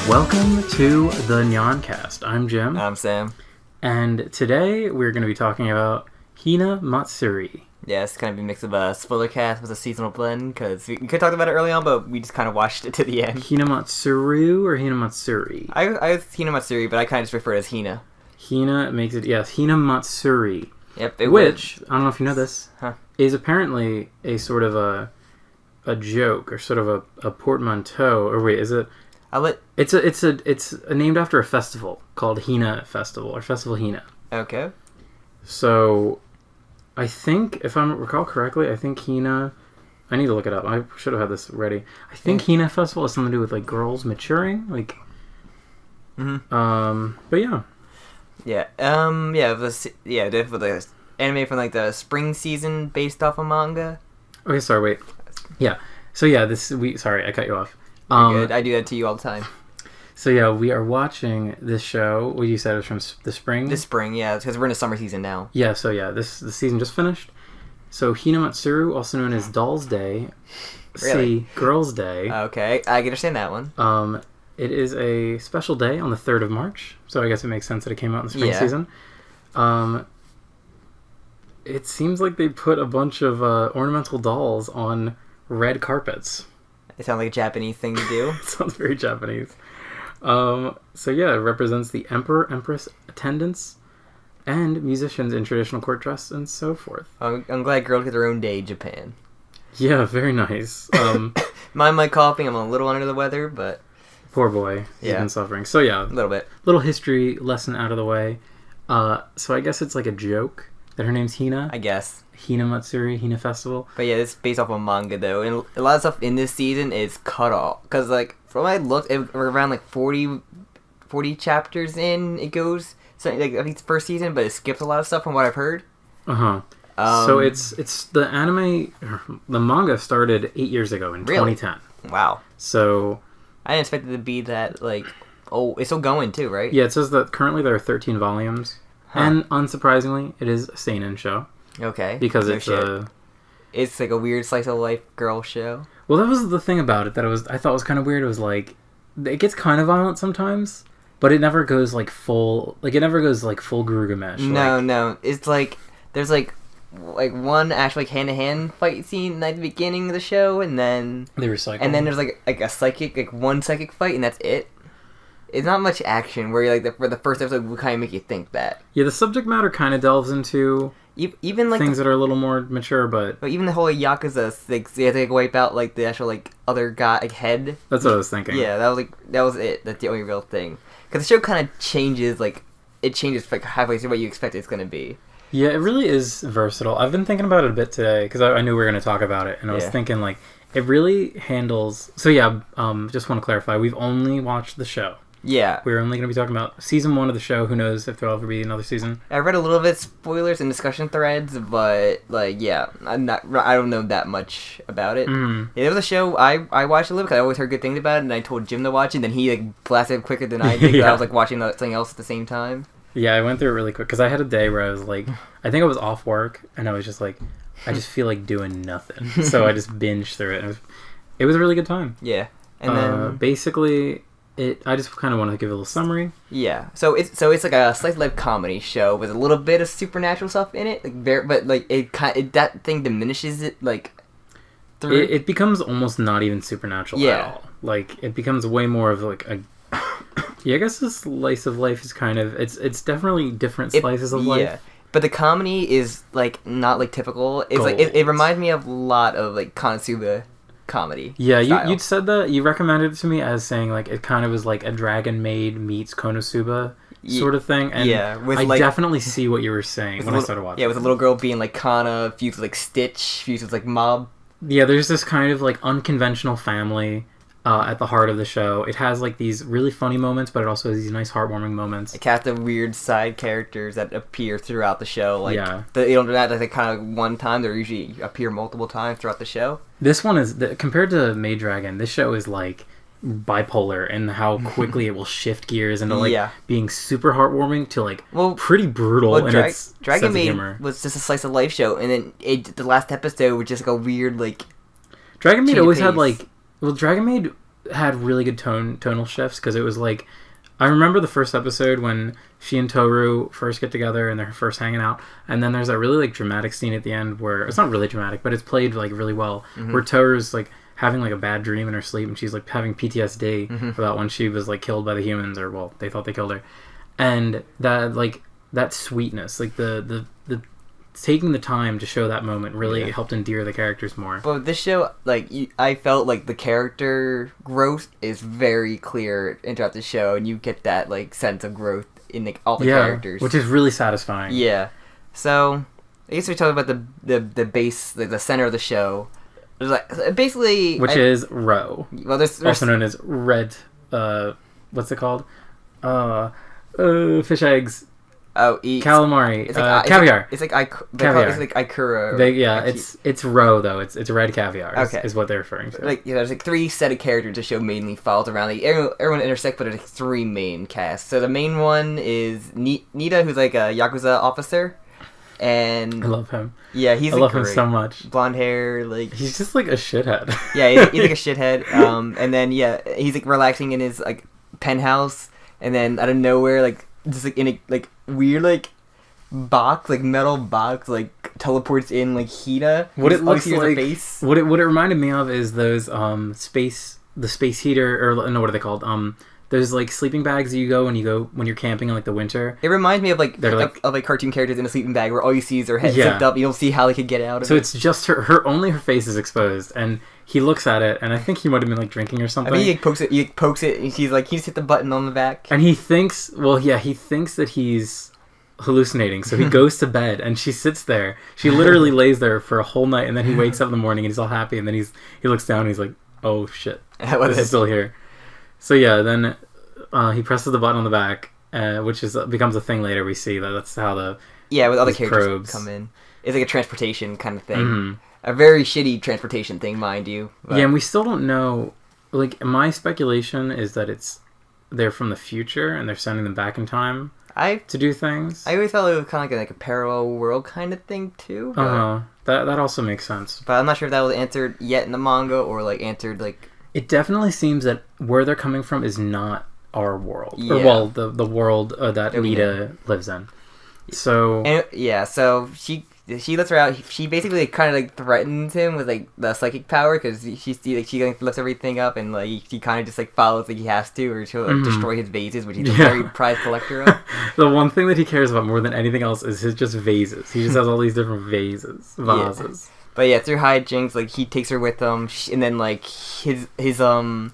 Welcome to the Nyancast. I'm Jim. I'm Sam. And today we're going to be talking about Hinamatsuri. Yeah, it's kind of a mix of a spoiler cast with a seasonal blend, because we could talk about it early on, but we just kind of watched it to the end. Hinamatsuru or Hinamatsuri? I was Hinamatsuri, but I kind of just refer to it as Hina. Hina makes it, yes, Hinamatsuri. Yep. Which, I don't know if you know this, Huh. is apparently a sort of a joke, or sort of a portmanteau, or wait, is it? It's named after a festival called Hina Festival, or Festival Hina. Okay. So, I think, if I recall correctly, I think Hina... I need to look it up. I should have had this ready. I think Hina Festival has something to do with, like, girls maturing. Like... Mm-hmm. But yeah. Yeah. The anime from, like, the spring season based off a manga. Okay, sorry, wait. Yeah. So yeah, sorry, I cut you off. You're good. I do that to you all the time. So yeah, we are watching this show. What you said was from the spring? This spring, yeah, because we're in the summer season now. Yeah, so yeah, the season just finished. So Hinamatsuru, also known as Doll's Day, Really? Girls' Day. Okay, I can understand that one. It is a special day on the 3rd of March, so I guess it makes sense that it came out in the spring season. It seems like they put a bunch of ornamental dolls on red carpets. It sounds like a Japanese thing to do. It sounds very Japanese. So yeah, it represents the emperor, empress, attendants, and musicians in traditional court dress and so forth. I'm glad girls get their own day, Japan. Yeah, very nice. Mind my coughing, I'm a little under the weather, but... Poor boy. He's been suffering. So yeah. A little bit. Little history lesson out of the way. So I guess it's like a joke that her name's Hina. I guess. Hinamatsuri, Hina Festival. But yeah, it's based off of manga, though. And a lot of stuff in this season is cut off. Because, like, from what I looked, we're around, like, 40 chapters in, it goes. So, like, I think it's the first season, but it skips a lot of stuff from what I've heard. Uh-huh. So it's the anime, the manga started 8 years ago in 2010. Wow. So... I didn't expect it to be that, like... Oh, it's still going, too, right? Yeah, it says that currently there are 13 volumes. Huh. And, unsurprisingly, it is a seinen show. Okay. Because it's like a weird slice of life girl show. Well, that was the thing about it that I thought was kind of weird. It was like, it gets kind of violent sometimes, but it never goes like full Gurugamesh. No. It's like, there's like one actual like hand-to-hand fight scene at the beginning of the show, and then... They recycle. And then there's like one psychic fight, and that's it. It's not much action, where you're like, for the first episode would kind of make you think that. Yeah, the subject matter kind of delves into... Even like things that are a little more mature, but even the whole Yakuza, like, they have to wipe out like the actual like other guy like head. That's what I was thinking. Yeah, that was it. That's the only real thing. Because the show kind of changes, like halfway through what you expect it's gonna be. Yeah, it really is versatile. I've been thinking about it a bit today because I knew we were gonna talk about it, and I was thinking like it really handles. So yeah, just want to clarify, we've only watched the show. Yeah. We're only going to be talking about season 1 of the show. Who knows if there'll ever be another season. I read a little bit spoilers and discussion threads, but, like, yeah, I don't know that much about it. Mm. Yeah, there was a show I watched a little because I always heard good things about it, and I told Jim to watch it, and then he, like, blasted quicker than I did because I was, like, watching something else at the same time. Yeah, I went through it really quick because I had a day where I was, like, I think I was off work, and I was just, like, I just feel like doing nothing. So I just binged through it. And it was a really good time. Yeah. And then... basically... I just kind of want to give a little summary. Yeah, so it's like a slice of life comedy show with a little bit of supernatural stuff in it, but like that thing diminishes it like through. It becomes almost not even supernatural at all. Like it becomes way more of like a. Yeah, I guess a slice of life is kind of it's definitely different slices of life. Yeah, but the comedy is like not like typical. It's like it reminds me of a lot of like Konosuba comedy. Yeah, you'd said that. You recommended it to me as saying like it kind of was like a Dragon Maid meets Konosuba sort of thing. And I definitely see what you were saying when I started watching. Yeah, with a little girl being like Kana, fused with like Stitch, fused with like Mob. Yeah, there's this kind of like unconventional family at the heart of the show. It has like these really funny moments, but it also has these nice heartwarming moments. A cast of weird side characters that appear throughout the show. Like they don't do that like kind of one time. They usually appear multiple times throughout the show. This one is compared to Maid Dragon. This show is like bipolar and how quickly it will shift gears into like being super heartwarming to like pretty brutal. And its Dragon Maid was just a slice of life show, and then the last episode was just like a weird like. Dragon Maid always had like Dragon Maid had really good tonal shifts, because it was like, I remember the first episode when she and Toru first get together and they're first hanging out, and then there's that really like dramatic scene at the end where it's not really dramatic, but it's played like really well, where Toru's like having like a bad dream in her sleep, and she's like having PTSD about when she was like killed by the humans, or well, they thought they killed her, and that sweetness, like the taking the time to show that moment really helped endear the characters more. But this show, like, I felt like the character growth is very clear throughout the show, and you get that like sense of growth in like, all the characters, which is really satisfying. Yeah. So I guess we talk about the base, like the center of the show. There's like basically, which is Ro. Well, there's also known as red. What's it called? Fish eggs. Oh, calamari. It's like, caviar. It's like caviar. It's like Ikura. It's Ro though. It's red caviar. Is what they're referring to. Like there's like 3 set of characters the show mainly follows around. Like everyone intersects, but there's like 3 main casts. So the main one is Nita, who's like a Yakuza officer, and I love him. Yeah, I love him so much. Blonde hair, like he's just like a shithead. Yeah, he's like a shithead. And then he's like relaxing in his like penthouse, and then out of nowhere, like just like in a like weird like box, like metal box, like teleports in like Hina. What it looks like, face. What it reminded me of is those the space heater, or no, what are they called? Those like sleeping bags you go when you're camping in like the winter. It reminds me of like cartoon characters in a sleeping bag where all you see is their head zipped up. You don't see how they could get out of it. So it's just her only her face is exposed, and he looks at it, and I think he might have been like drinking or something. I mean, he pokes it, and she's like, he just hit the button on the back. And he thinks that he's hallucinating, so he goes to bed, and she sits there. She literally lays there for a whole night, and then he wakes up in the morning, and he's all happy, and then he looks down, and he's like, oh shit, this is still here. So yeah, then he presses the button on the back, which becomes a thing later. We see that's how with other characters come in. It's like a transportation kind of thing. A very shitty transportation thing, mind you. But. Yeah, and we still don't know. Like, my speculation is that they're from the future and they're sending them back in time to do things. I always thought it was kind of like a parallel world kind of thing too. That also makes sense. But I'm not sure if that was answered yet in the manga or like answered like. It definitely seems that where they're coming from is not our world, or well, the world that Nita lives in. So so she lets her out. She basically kind of like threatens him with like the psychic power, because she like lifts everything up, and like he kind of just like follows like he has to, or she'll like, destroy his vases, which he's a very prized collector of. The one thing that he cares about more than anything else is his just vases. He just has all these different vases. Yeah. But yeah, through hijinks, like he takes her with him, and then like his Yakuza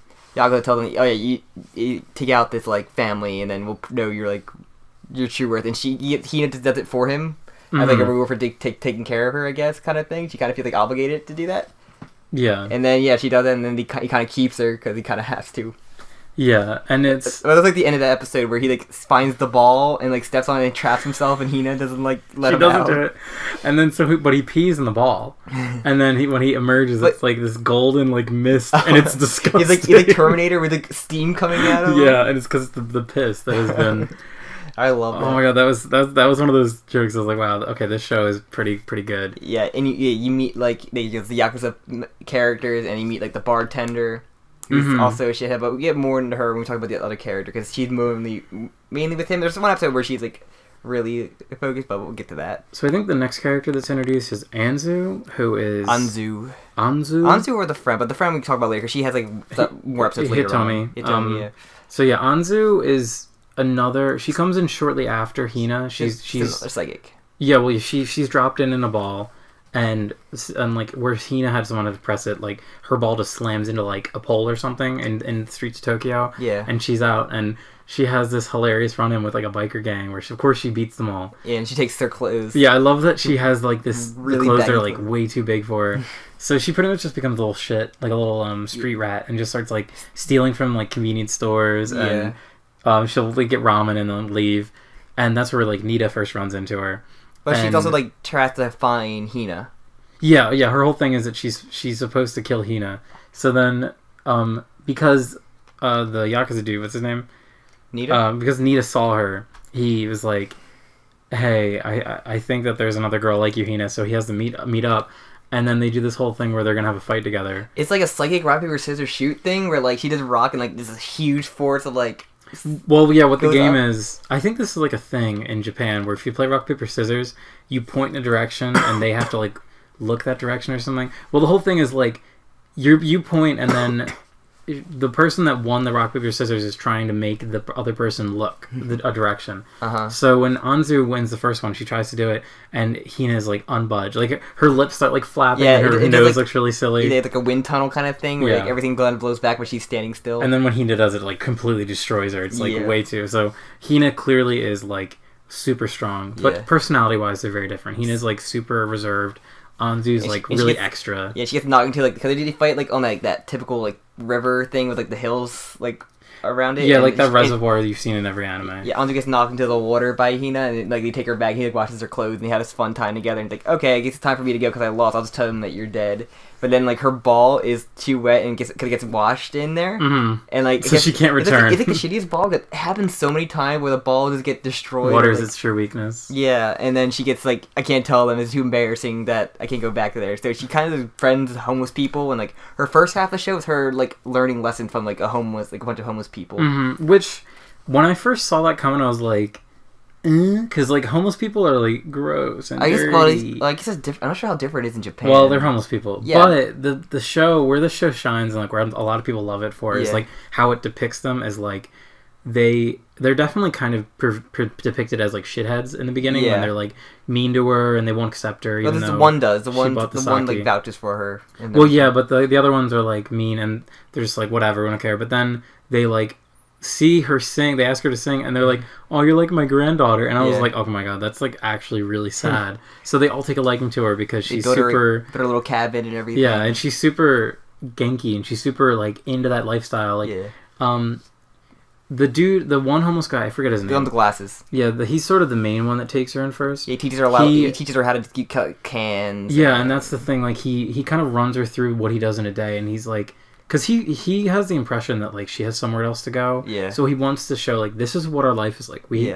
tells him, oh yeah, you take out this like family, and then we'll know your true worth. And he just does it for him. I like a reward for taking care of her, I guess, kind of thing. She kind of feels like obligated to do that. Yeah. And then she does it, and then he kind of keeps her because he kind of has to. Yeah, and it's like the end of the episode where he like finds the ball and like steps on it and traps himself, and Hina doesn't like let him out. She doesn't do it. And then but he pees in the ball, and then when he emerges, it's like this golden like mist, and it's disgusting. He's like Terminator with like steam coming out of him. Yeah, and it's because the piss that has been. I love that. Oh my god, that was one of those jokes. I was like, wow, okay, this show is pretty good. Yeah, and you meet like the Yakuza characters, and you meet like the bartender, who's also a shithead. But we get more into her when we talk about the other character, because she's mainly with him. There's one episode where she's like really focused, but we'll get to that. So I think the next character that's introduced is Anzu, who is Anzu or the friend, but the friend we can talk about later, because she has like more episodes later on. Hitomi, yeah. So yeah, Anzu is another. She comes in shortly after Hina. She's a psychic. Yeah, well, she's dropped in a ball, and like where Hina had someone to press it, like her ball just slams into like a pole or something in the streets of Tokyo. Yeah, and she's out, and she has this hilarious run-in with like a biker gang where of course she beats them all. Yeah, and she takes their clothes. Yeah, I love that she has like this really the clothes are like clothes. way too big for her. So she pretty much just becomes a little shit, like a little street rat, and just starts like stealing from like convenience stores. Yeah. And she'll like get ramen and then leave, and that's where like Nita first runs into her. But she's also like tries to find Hina. Yeah. Her whole thing is that she's supposed to kill Hina. So then, because the Yakuza dude, what's his name? Nita. Because Nita saw her, he was like, "Hey, I think that there's another girl like you, Hina." So he has to meet up, and then they do this whole thing where they're gonna have a fight together. It's like a psychic rock paper scissors shoot thing where like she does rock and like there's this huge force of like. Well, yeah, what the game is, I think this is like a thing in Japan where if you play rock paper scissors, you point in a direction and they have to like look that direction or something. Well, the whole thing is like you point and then the person that won the rock paper scissors is trying to make the other person look a direction. So when Anzu wins the first one, she tries to do it, and Hina's like unbudged. Like her lips start like flapping, and her nose looks really silly. They have like a wind tunnel kind of thing where like everything blows back, but she's standing still. And then when Hina does it, like completely destroys her. It's like way too. So Hina clearly is like super strong, but personality-wise, they're very different. Hina's like super reserved. Anzu's like really extra. Yeah, she gets knocked into like because they fight like on like that typical like river thing with like the hills like around it. Yeah, like that reservoir you've seen in every anime. Yeah, Anzu gets knocked into the water by Hina, and like they take her back. He like washes her clothes, and they have this fun time together. And like, okay, I guess it's time for me to go because I lost. I'll just tell them that you're dead. But then like her ball is too wet and gets washed in there, and like so she can't return. It's like the shittiest ball that happens so many times where the ball just get destroyed. Water is its true weakness. Yeah, and then she gets like, I can't tell them. It's too embarrassing that I can't go back there. So she kind of befriends homeless people, and like her first half of the show is her like learning lessons from like a bunch of homeless people. Which when I first saw that coming, I was like. Because like homeless people are like gross and dirty. I guess it's different. I'm not sure how different it is in Japan. Well, they're homeless people, but the show where the show shines and like where a lot of people love it for is like how it depicts them as like they're definitely kind of depicted as like shitheads in the beginning when they're like mean to her and they won't accept her. Even though the one like vouches for her. Well, yeah, but the other ones are like mean and they're just like whatever, we don't care. But then they like. See her sing, they ask her to sing, and they're like, oh, you're like my granddaughter. And I was like, oh my god, that's like actually really sad. So they all take a liking to her because she's super put her little cabin and everything. Yeah, and she's super Genki and she's super like into that lifestyle. Like the one homeless guy, I forget his name. The one with the glasses. Yeah, he's sort of the main one that takes her in first. Yeah, he teaches her how to cut cans. Yeah, and that's the thing, like he kind of runs her through what he does in a day, and he's like, because he has the impression that like she has somewhere else to go. Yeah. So he wants to show like this is what our life is like. We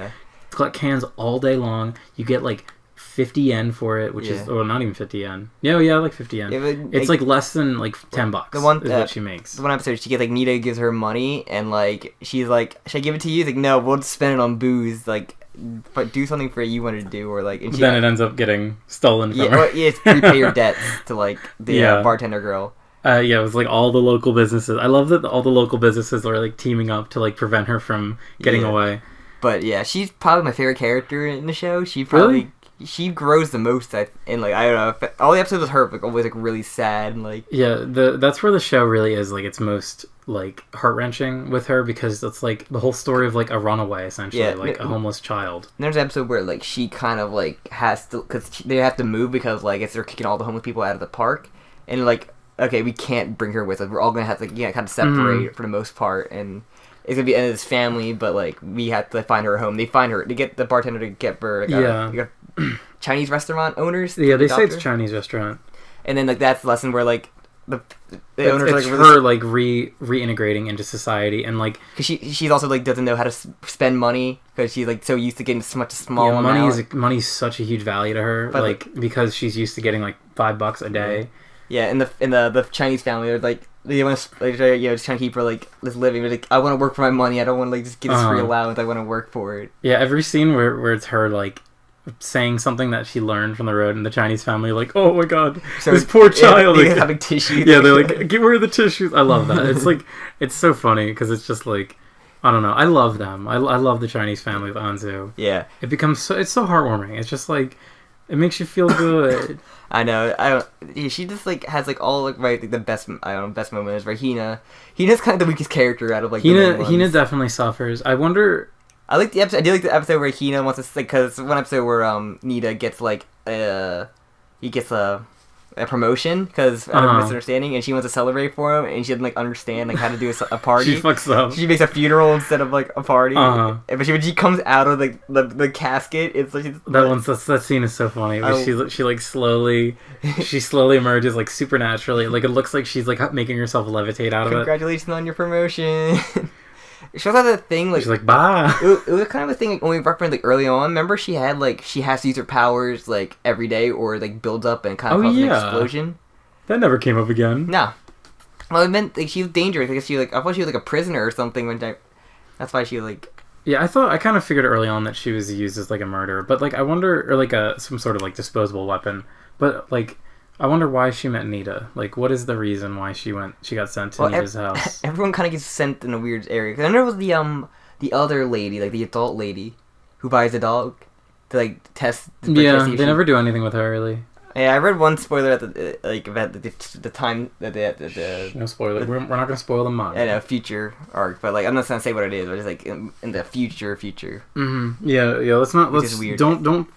collect cans all day long. You get like 50 yen for it, which is not even 50 yen. Yeah, like 50 yen. It's like less than like $10. The one is what she makes. The one episode she gets like Nita gives her money and like she's like, should I give it to you? He's like, no, we'll just spend it on booze. Like, but do something for you wanted to do, or like. And then it ends up getting stolen from her. It's repay your debts to like the bartender girl. It was like all the local businesses. I love that all the local businesses are like teaming up to like prevent her from getting away. But yeah, she's probably my favorite character in the show. She grows the most. And like I don't know, all the episodes with her like always like really sad and like. Yeah, that's where the show really is like its most like heart wrenching with her because it's like the whole story of like a runaway essentially, like a homeless child. And there's an episode where like she kind of like has to because they have to move because like they're kicking all the homeless people out of the park and like. Okay, we can't bring her with us. We're all gonna have to kind of separate for the most part, and it's gonna be in his family. But like, we have to find her a home. They find her. They get the bartender to get her. Chinese restaurant owners. Yeah, they say it's Chinese restaurant. And then like that's the lesson where like the owners it's like her like reintegrating into society and like because she's also like doesn't know how to spend money because she's like so used to getting so much small amount. Money's such a huge value to her, but, like because she's used to getting like $5 a day. Yeah, and the Chinese family are like they want to just trying to keep her like this living. But like I want to work for my money. I don't want to like just get this free allowance. I want to work for it. Yeah, every scene where it's her like saying something that she learned from the road, and the Chinese family are like, oh my god, this poor child. Like, having tissues. Yeah, they're like, get rid of the tissues. I love that. It's like it's so funny because it's just like. I don't know. I love them. I love the Chinese family of Anzu. Yeah, it's so heartwarming. It's just like it makes you feel good. I know. She just like has like all like the best best moments. Right, Hina's kind of the weakest character out of like Hina definitely suffers. I wonder. I like the episode. I do like the episode where Hina wants to because one episode where Nita gets like he gets a promotion because out of misunderstanding, and she wants to celebrate for him, and she doesn't like understand like how to do a party. She fucks up. She makes a funeral instead of like a party. But when she comes out of the casket, it's like that scene is so funny. She like slowly emerges like supernaturally. Like it looks like she's like making herself levitate out of it. Congratulations on your promotion. She also had a thing like she's like, bah. It was kind of a thing like, when we referenced like early on. Remember, she has to use her powers like every day, or like builds up and kind of causes an explosion. That never came up again. No. Well, it meant like she was dangerous because I thought she was like a prisoner or something one time. That's why she like. Yeah, I kind of figured early on that she was used as like a murderer, but like I wonder, or like some sort of like disposable weapon. But like, I wonder why she met Nita. Like, what is the reason why she got sent to Nita's house? Everyone kind of gets sent in a weird area. Because I know it was the other lady, like the adult lady, who buys a dog to like test. Yeah, they never do anything with her really. Yeah, I read one spoiler at the time that the no spoiler. We're not gonna spoil the manga. In a future arc, but like I'm not gonna say what it is, but it's like in the future. Mm-hmm. Yeah. Let's not. Let's weird. Don't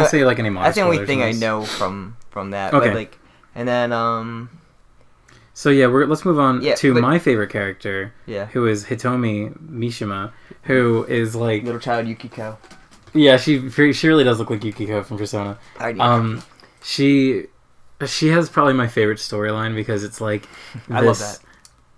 say like any more. That's the only thing I know from that. Okay. But, like, and then So yeah, let's move on to my favorite character. Yeah. Who is Hitomi Mishima, who is like little child Yukiko. Yeah, she really does look like Yukiko from Persona. She has probably my favorite storyline because it's like I love that.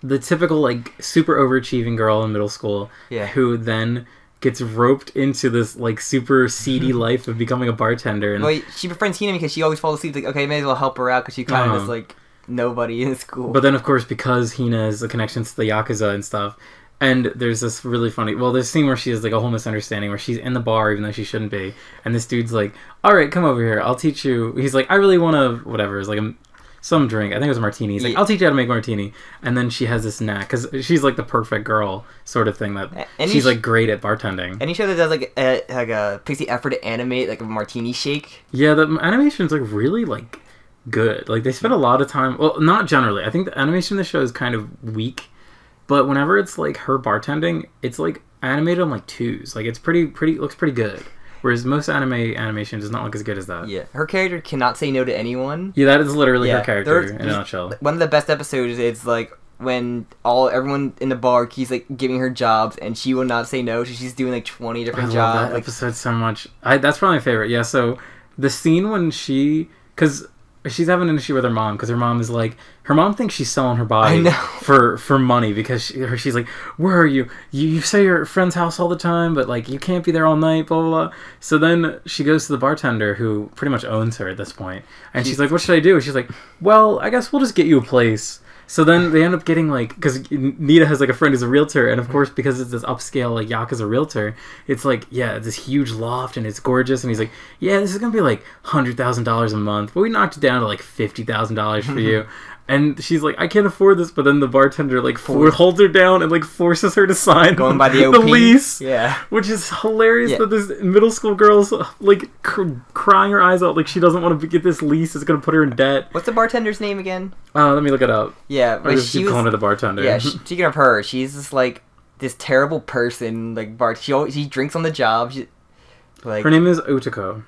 The typical like super overachieving girl in middle school who then gets roped into this like super seedy life of becoming a bartender. And well, she befriends Hina because she always falls asleep. Like, okay, may as well help her out because she kind of just like nobody in school. But then of course because Hina has the connections to the Yakuza and stuff. And there's this really funny... Well, there's a scene where she has, like, a whole misunderstanding where she's in the bar even though she shouldn't be. And this dude's like, alright, come over here. I'll teach you... He's like, I really want to... Whatever. It's like some drink. I think it was a martini. He's like, I'll teach you how to make martini. And then she has this knack. Because she's, like, the perfect girl sort of thing. That she's, like, great at bartending. Any show that does, like takes the effort to animate, like, a martini shake. Yeah, the animation's, like, really, like, good. Like, they spend a lot of time... Well, not generally. I think the animation in the show is kind of weak. But whenever it's like her bartending, it's like animated on like twos. Like it's pretty looks pretty good. Whereas most animation does not look as good as that. Yeah, her character cannot say no to anyone. Yeah, that is literally her character in a nutshell. One of the best episodes is like when everyone in the bar keeps like giving her jobs and she will not say no. So she's doing like 20 different jobs. I love that episode so much. That's probably my favorite. Yeah. So the scene when because she's having an issue with her mom because her mom thinks she's selling her body for money because she's like, where are you? You say you're at your friend's house all the time, but like you can't be there all night, blah, blah, blah. So then she goes to the bartender who pretty much owns her at this point, and she's like, what should I do? She's like, well, I guess we'll just get you a place. So then they end up getting like, because Nita has like a friend who's a realtor, and of course because it's this upscale like Yakuza realtor, it's like this huge loft and it's gorgeous, and he's like, yeah, this is gonna be like $100,000 a month, but we knocked it down to like $50,000 for you. And she's like, I can't afford this, but then the bartender like holds her down and like forces her to sign by the lease. Yeah, which is hilarious that this middle school girl's like crying her eyes out, like she doesn't want to get this lease. It's gonna put her in debt. What's the bartender's name again? Let me look it up. Yeah, but she was calling her the bartender. Yeah, speaking of her, she's just like this terrible person. Like she drinks on the job. Her name is Utiko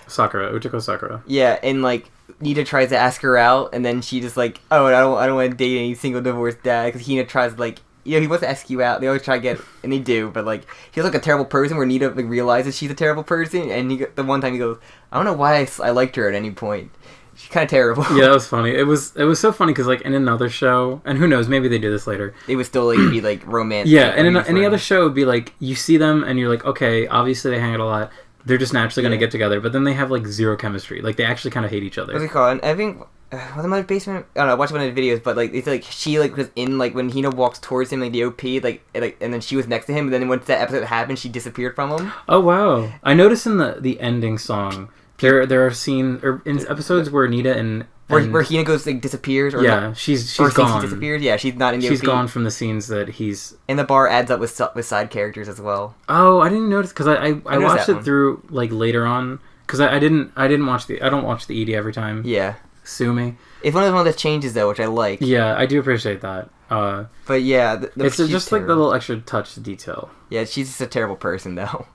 Sakura. Sakura. Yeah, and like Nita tries to ask her out, and then she just like, oh, I don't want to date any single divorced dad, because Hina tries like, he wants to ask you out. They always try to get, and they do, but like he's like a terrible person. Where Nita like realizes she's a terrible person, and the one time he goes, I don't know why I liked her at any point. She's kind of terrible. Yeah, that was funny. It was so funny because like in another show, and who knows, maybe they do this later. It would still like be like romantic. Yeah, and in any other show, it would be like you see them and you're like, okay, obviously they hang out a lot. They're just naturally going to get together, but then they have like zero chemistry. Like they actually kind of hate each other. What's it called? I think was it my basement? I don't know. I watched one of the videos, but like it's like she like was in like when Hina walks towards him like the OP like and then she was next to him. And then once that episode happened, she disappeared from him. Oh wow! I noticed in the ending song there are scenes or in episodes where Nita and where Hina goes like disappears. Or she's gone. She disappears. Yeah, she's not in the She's OP. gone from the scenes that he's. And the bar adds up with side characters as well. Oh, I didn't notice because I watched it through like later on because I don't watch the ED every time. Yeah, sue me. It's one of the changes though, which I like. Yeah, I do appreciate that. But yeah, it's just like the little extra touch detail. Yeah, she's just a terrible person though.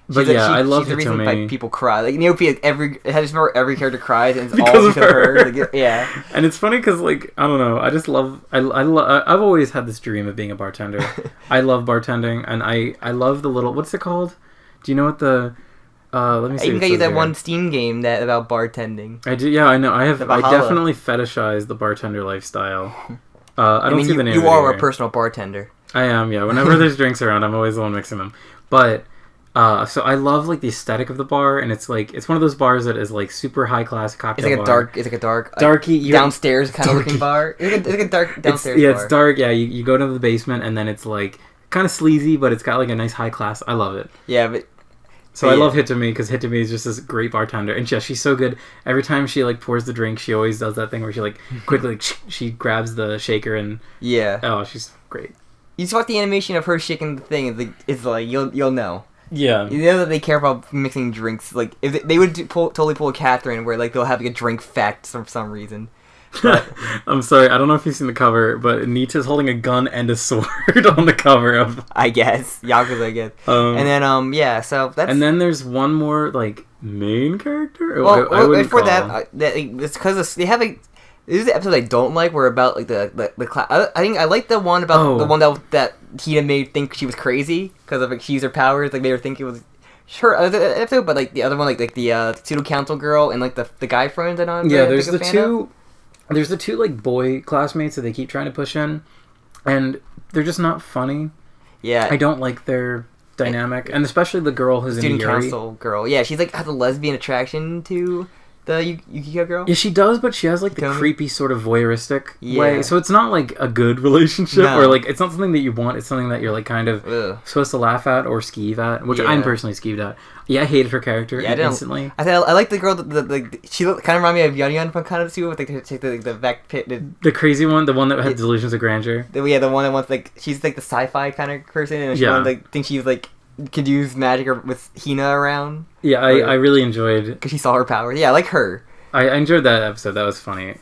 But I love the reason like people cry. Like Neopi, every character cries, and it's all because of her. Like, yeah, and it's funny because like I don't know, I just love. I've always had this dream of being a bartender. I love bartending, and I love the little. What's it called? Do you know what the? Let me see. I even got you that one Steam game about bartending. I do. Yeah, I know. I definitely fetishize the bartender lifestyle. I mean, see the name. You are a personal bartender. I am, yeah. Whenever there's drinks around, I'm always the one mixing them. But so I love like the aesthetic of the bar, and it's like it's one of those bars that is like super high class cocktail. It's like bar. It's like a dark, darky downstairs kind of looking bar. It's like a dark downstairs bar. It's dark. Yeah, you go to the basement, and then it's like kind of sleazy, but it's got like a nice high class. I love it. Yeah, but. So I love Hitami because Hitami is just this great bartender, and she's so good. Every time she like pours the drink, she always does that thing where she like quickly she grabs the shaker and she's great. You just watch the animation of her shaking the thing. It's like you'll know. Yeah, you know that they care about mixing drinks. Like if they would totally pull a Catherine where like they'll have like a drink fact for some reason. But, I'm sorry, I don't know if you've seen the cover, but Nita's holding a gun and a sword on the cover of. I guess Yakuza, I guess. And then so that's. And then there's one more like main character. Well, before that, it's because they have like. This is the episode I don't like. Where about like the class. I think I like the one about the one that Hina made think she was crazy because of like she used her powers. Like made her think it was. Sure, episode, but like the other one, like the pseudo council girl and like the guy friends that I'm. Yeah, there's the two. There's the two like boy classmates that they keep trying to push in, and they're just not funny. Yeah, I don't like their dynamic, and especially the girl who's in Yuri. Student council girl. Yeah, she's like has a lesbian attraction to the Yukiko girl. Yeah, she does, but she has like the creepy sort of voyeuristic way. So it's not like a good relationship, or like it's not something that you want. It's something that you're like kind of supposed to laugh at or skeeve at, which I'm personally skeeved at. Yeah, I hated her character instantly. I like the girl. She kind of reminded me of Yan Yan from kind of too with the back pit. The crazy one, the one that had delusions of grandeur. The one that wants like she's like the sci-fi kind of person, and she thinks she's like could use magic with Hina around. Yeah, I really enjoyed because she saw her powers. Yeah, I like her. I enjoyed that episode. That was funny.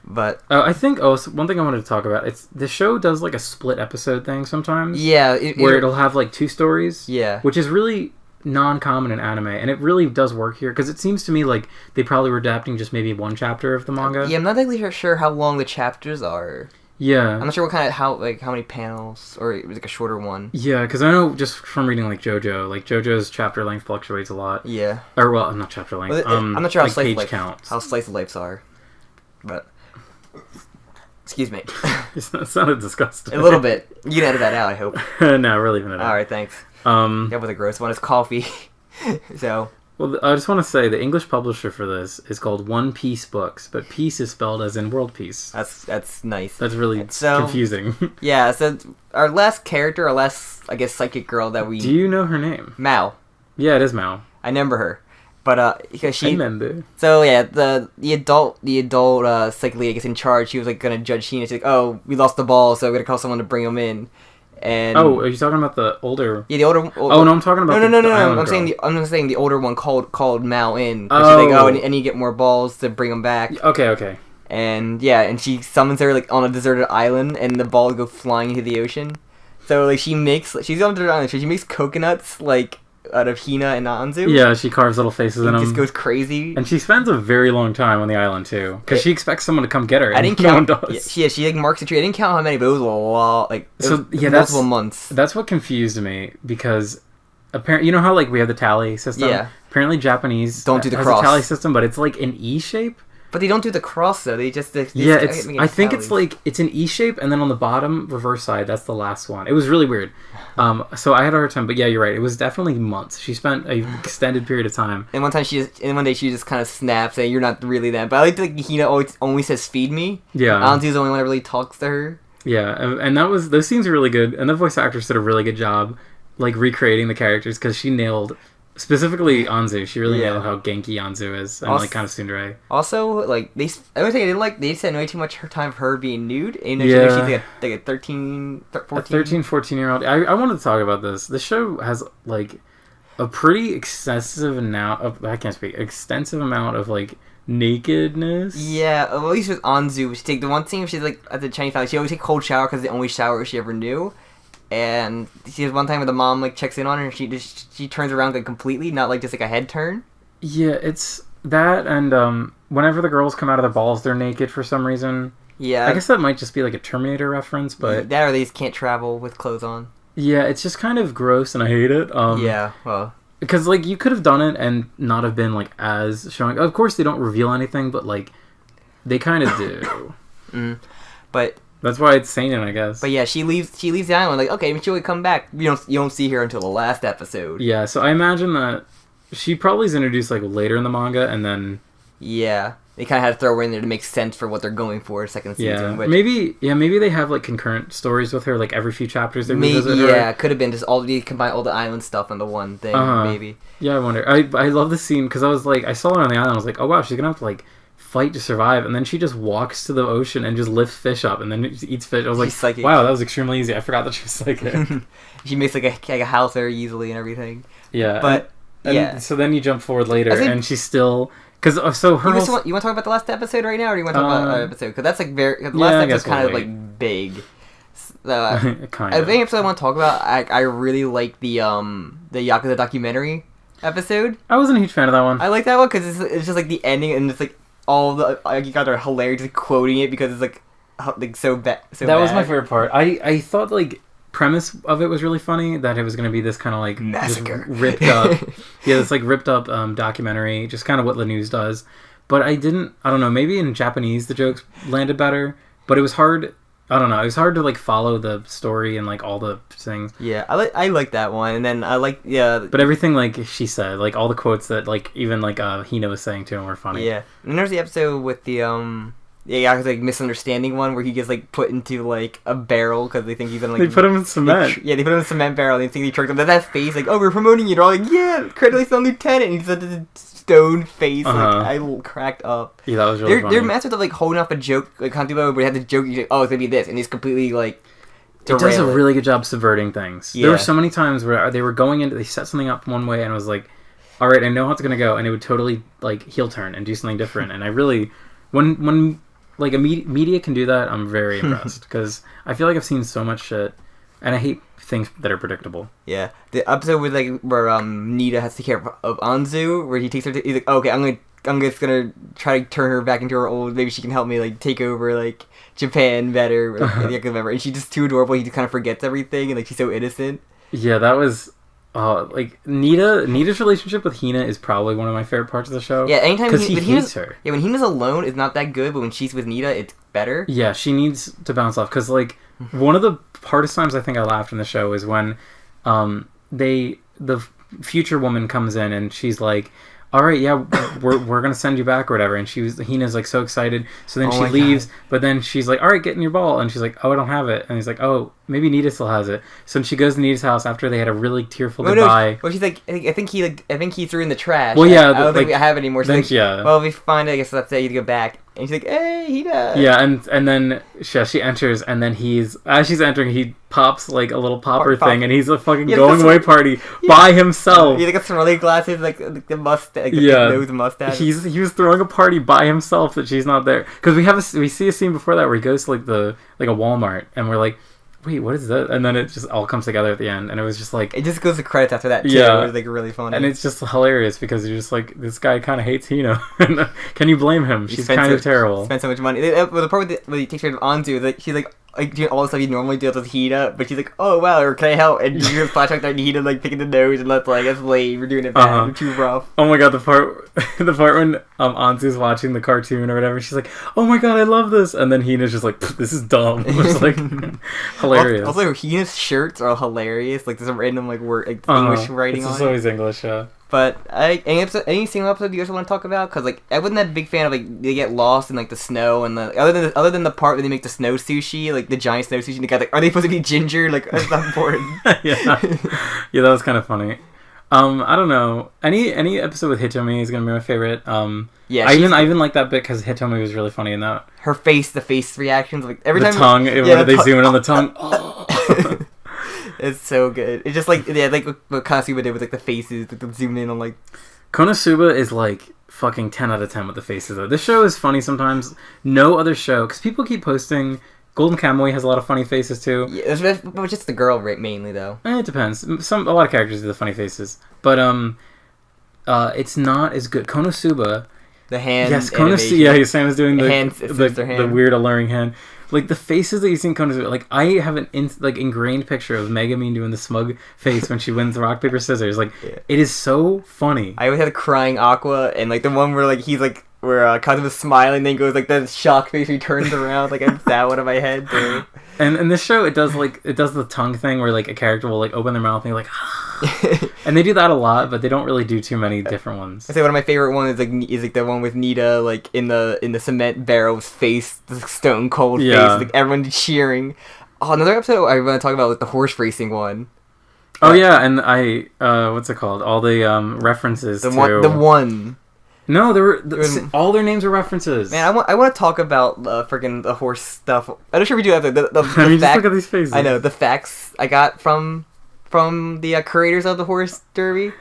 But I think so one thing I wanted to talk about, it's the show does like a split episode thing sometimes. Yeah, where it'll have like two stories. Yeah, which is really non-common in anime, and it really does work here because it seems to me like they probably were adapting just maybe one chapter of the manga. Yeah, I'm not exactly sure how long the chapters are. Yeah, I'm not sure what kind of how many panels, or it was like a shorter one. Yeah, because I know just from reading like JoJo's chapter length fluctuates a lot. Yeah, or well, not chapter length. I'm not sure how page counts. How slice of lives are, but excuse me. It sounded disgusting. A little bit. You can edit that out, I hope. No, we're leaving it out. All right, thanks. That was a gross one. It's coffee. So. Well, I just want to say the English publisher for this is called One Piece Books, but peace is spelled as in world peace. That's nice. That's really confusing. Yeah, so our last character, I guess, psychic girl that we... Do you know her name? Mao. Yeah, it is Mao. I remember her. But, because she... I remember. So, yeah, the adult psychic lady, I guess, in charge, she was, like, gonna judge Hina. She's like, oh, we lost the ball, so we're gonna call someone to bring him in. And are you talking about the older? Yeah, the older. Oh no, I'm talking about no. I'm saying the older one called Mao in. Oh, she's like, and you get more balls to bring him back. Okay. And yeah, and she summons her like on a deserted island, and the balls go flying into the ocean. So like she's on a deserted island, so she makes coconuts like out of Hina and Anzu. Yeah, she carves little faces in them. Just goes crazy. And she spends a very long time on the island too, because she expects someone to come get her. I didn't count. No one does. Yeah, she like marks the tree. I didn't count how many, but it was a lot. Like multiple months. That's what confused me because apparently, you know how like we have the tally system. Yeah. Apparently, Japanese don't do the has cross a tally system, but it's like an E shape. But they don't do the cross though. They just I think it's like it's an E shape, and then on the bottom reverse side, that's the last one. It was really weird. So I had a hard time, but yeah, you're right. It was definitely months. She spent an extended period of time. And one day she just kind of snaps, saying, "You're not really that." But I like that Hina always says, "Feed me." Yeah. Anzu's the only one that really talks to her. Yeah, and those scenes are really good, and the voice actress did a really good job, like recreating the characters because she nailed. Specifically Anzu, she really nailed how genki Anzu is, and also, like kind of tsundere. Also, like they spent way too much time of her being nude. And she's like a 13, 14. A 13, 14-year-old. I wanted to talk about this. The show has like a pretty extensive amount of like nakedness. Yeah, well, at least with Anzu, she take the one thing she's like at the Chinese family. She always take cold shower because the only shower she ever knew. And she has one time where the mom like checks in on her, and she turns around like completely, not like just like a head turn. Yeah, it's that, and whenever the girls come out of their balls, they're naked for some reason. Yeah, I guess that might just be like a Terminator reference, but that or they just can't travel with clothes on. Yeah, it's just kind of gross, and I hate it. Yeah, well, because like you could have done it and not have been like as showing. Of course, they don't reveal anything, but like they kind of do. But That's why it's seinen, I guess. But yeah, she leaves the island. Like, okay, she'll come back. You don't see her until the last episode. Yeah, so I imagine that she probably is introduced like later in the manga, and then yeah, they kind of had to throw her in there to make sense for what they're going for second season. Yeah, maybe they have like concurrent stories with her, like every few chapters they revisit her. Yeah, could have been just combine all the island stuff into one thing. Maybe. Yeah, I wonder. I love the scene because I was like, I saw her on the island. I was like, oh wow, she's gonna have to like fight to survive, and then she just walks to the ocean and just lifts fish up and then eats fish. I was like, psychic. Wow, that was extremely easy. I forgot that she was psychic. She makes like a house very easily and everything. Yeah, but so then you jump forward later and she's still so her. You want to talk about the last episode right now, or do you want to talk about another episode? Because that's like the last episode's kind of like big. I think the episode I want to talk about, I really like the Yakuza documentary episode. I wasn't a huge fan of that one. I like that one because it's just like the ending and it's like all the you guys are hilarious just quoting it because it's like so bad. That was my favorite part. I thought like premise of it was really funny, that it was going to be this kind of like massacre ripped up this like ripped up documentary, just kind of what the news does. But I don't know, maybe in Japanese the jokes landed better, but it was hard. I don't know, it was hard to like follow the story and like all the things. Yeah, I like that one, and then I like but everything like she said, like all the quotes that like even like Hina was saying to him were funny. Yeah, and there's the episode with the like misunderstanding one where he gets like put into like a barrel because they think he's gonna like. They put him in cement. They put him in a cement barrel. And they think they tricked him. That face, like, oh, we're promoting you. They're all like, yeah, credit on lieutenant. And he's like this stone face. Like, I cracked up. Yeah, that was really funny. They're masters of like holding up a joke, like Kanto, but he had the joke. He's like, oh, it's gonna be this, and he's completely like. It does a really good job subverting things. Yeah. There were so many times where they were going into, they set something up one way, and I was like, all right, I know how it's gonna go, and it would totally like heel turn and do something different. And I really, when like a media can do that, I'm very impressed because I feel like I've seen so much shit, and I hate things that are predictable. Yeah, the episode with like where Nita has to take care of Anzu, where he takes her. He's like, okay, I'm just gonna try to turn her back into her old. Maybe she can help me like take over like Japan better. Like, and she's just too adorable. He just kind of forgets everything, and like she's so innocent. Yeah, that was. Like Nita's relationship with Hina is probably one of my favorite parts of the show. Yeah, anytime he hates her. Yeah, when Hina's alone, it's not that good, but when she's with Nita, it's better. Yeah, she needs to bounce off because like one of the hardest times I think I laughed in the show is when the future woman comes in and she's like, all right, yeah, we're gonna send you back or whatever, and Hina's like so excited, so then she leaves, God. But then she's like, all right, get in your ball, and she's like, oh, I don't have it, and he's like, oh, maybe Nita still has it, so then she goes to Nita's house after they had a really tearful goodbye. No, well, she's like, I think he threw in the trash. Well, yeah, I don't think we have it anymore. So like, yeah. Well, we find it, I guess that's it. You go back. And she's like, hey, Hina. Yeah, and then she enters, and then as she's entering, he pops like a little popper thing, and he's a fucking going away party by himself. He got some really glasses, like the mustache, like, the nose and mustache. He was throwing a party by himself that she's not there, because we see a scene before that where he goes to like a Walmart, and we're like, wait, what is that? And then it just all comes together at the end, and it was just like... It just goes to credits after that, too. Yeah. It was, like, really funny. And it's just hilarious, because you're just like, this guy kind of hates Hina. Can you blame him? She's kind of terrible. Spent so much money. The part where he takes her Anzu, like, she's like doing all the stuff he normally deals with Hina, but she's like, oh, wow, or can I help? And you're flashback there, and Hina, like, picking the nose, and that's like, that's lame, we're doing it bad, we're too rough. Oh my god, the part when Anzu's watching the cartoon or whatever, she's like, oh my god, I love this, and then Hina's just like, this is dumb. It's like, hilarious. Also, Hina's shirts are hilarious, like, there's a random, like, word, like, English writing on it. It's always English, yeah. But any single episode you guys want to talk about? Because like I wasn't that big fan of like they get lost in like the snow and the other than the part where they make the snow sushi, like the giant snow sushi. And the guy's like, are they supposed to be ginger? Like that's not important. Yeah, that was kind of funny. I don't know. Any episode with Hitomi is gonna be my favorite. Yeah, I even like that bit because Hitomi was really funny in that. Her face, the face reactions, like every time. The tongue. They zoom in on the tongue. It's so good. It's just like like what Konosuba did with like the faces, like zoom in on like. Konosuba is like fucking 10 out of 10 with the faces though. This show is funny sometimes. No other show, because people keep posting. Golden Kamuy has a lot of funny faces too. Yeah, but just the girl mainly though. It depends. A lot of characters do the funny faces, but it's not as good. Konosuba. The hand. Yes, Konosuba. Yeah, Sam is doing the weird alluring hand. Like the faces that you see in Konosuba, like I have an ingrained picture of Megumin doing the smug face when she wins the rock paper scissors. Like it is so funny. I always had crying Aqua and like the one where like he's like where Kazuma's smiling, then goes like the shock face, he turns around, like it's that one in my head too. And in this show, it does the tongue thing where like a character will like open their mouth and you're like, and they do that a lot, but they don't really do too many different ones. I say one of my favorite ones is like the one with Nita like in the cement barrel's face, the stone cold face, like everyone cheering. Oh, another episode I want to talk about was the horse racing one. Oh yeah, and what's it called? All the references to the one. No, there were all their names were references. Man, I want to talk about freaking the horse stuff. I'm not sure if we do that. The I mean, just look at these faces. I know the facts I got from the creators of the horse derby.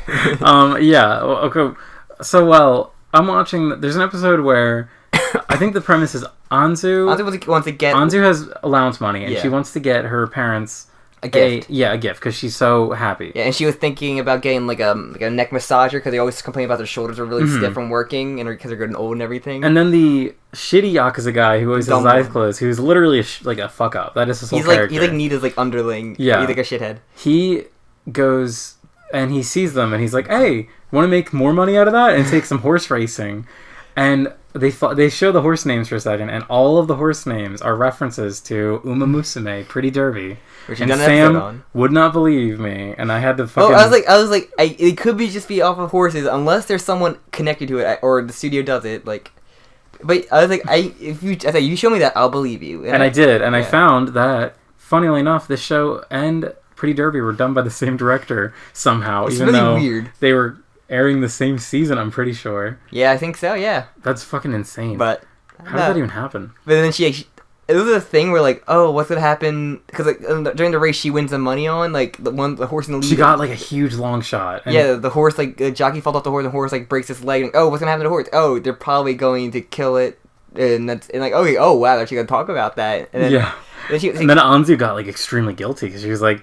Yeah. Okay. So I'm watching. There's an episode where I think the premise is Anzu wants to get. Anzu has allowance money and she wants to get her parents. A gift because she's so happy. Yeah, and she was thinking about getting like a neck massager because they always complain about their shoulders are really stiff from working and because they're getting old and everything. And then the shitty Yakuza guy who always has his eyes closed, who's literally like a fuck up. That is his whole character. He's like Nita's like underling. Yeah, he's like a shithead. He goes and he sees them and he's like, "Hey, want to make more money out of that and take some horse racing?" And they show the horse names for a second, and all of the horse names are references to Uma Musume, Pretty Derby. Which and Sam would not believe me, and I had to fucking... Oh, I was like, it could be just be off of horses, unless there's someone connected to it, or the studio does it, like... But I was like, you show me that, I'll believe you. And I did, and I found that, funnily enough, this show and Pretty Derby were done by the same director, somehow, it's even really though weird. They were airing the same season, I'm pretty sure. Yeah, I think so, yeah. That's fucking insane. But... How did that even happen? But then it was a thing where like, oh, what's gonna happen? Because like during the race, she wins the money on like the horse in the lead. She got like a huge long shot. And yeah, the horse like the jockey falls off the horse. And the horse like breaks his leg. And, oh, what's gonna happen to the horse? Oh, they're probably going to kill it. And like okay, oh wow, they're actually gonna talk about that. And then, and then Anzu got like extremely guilty because she was like.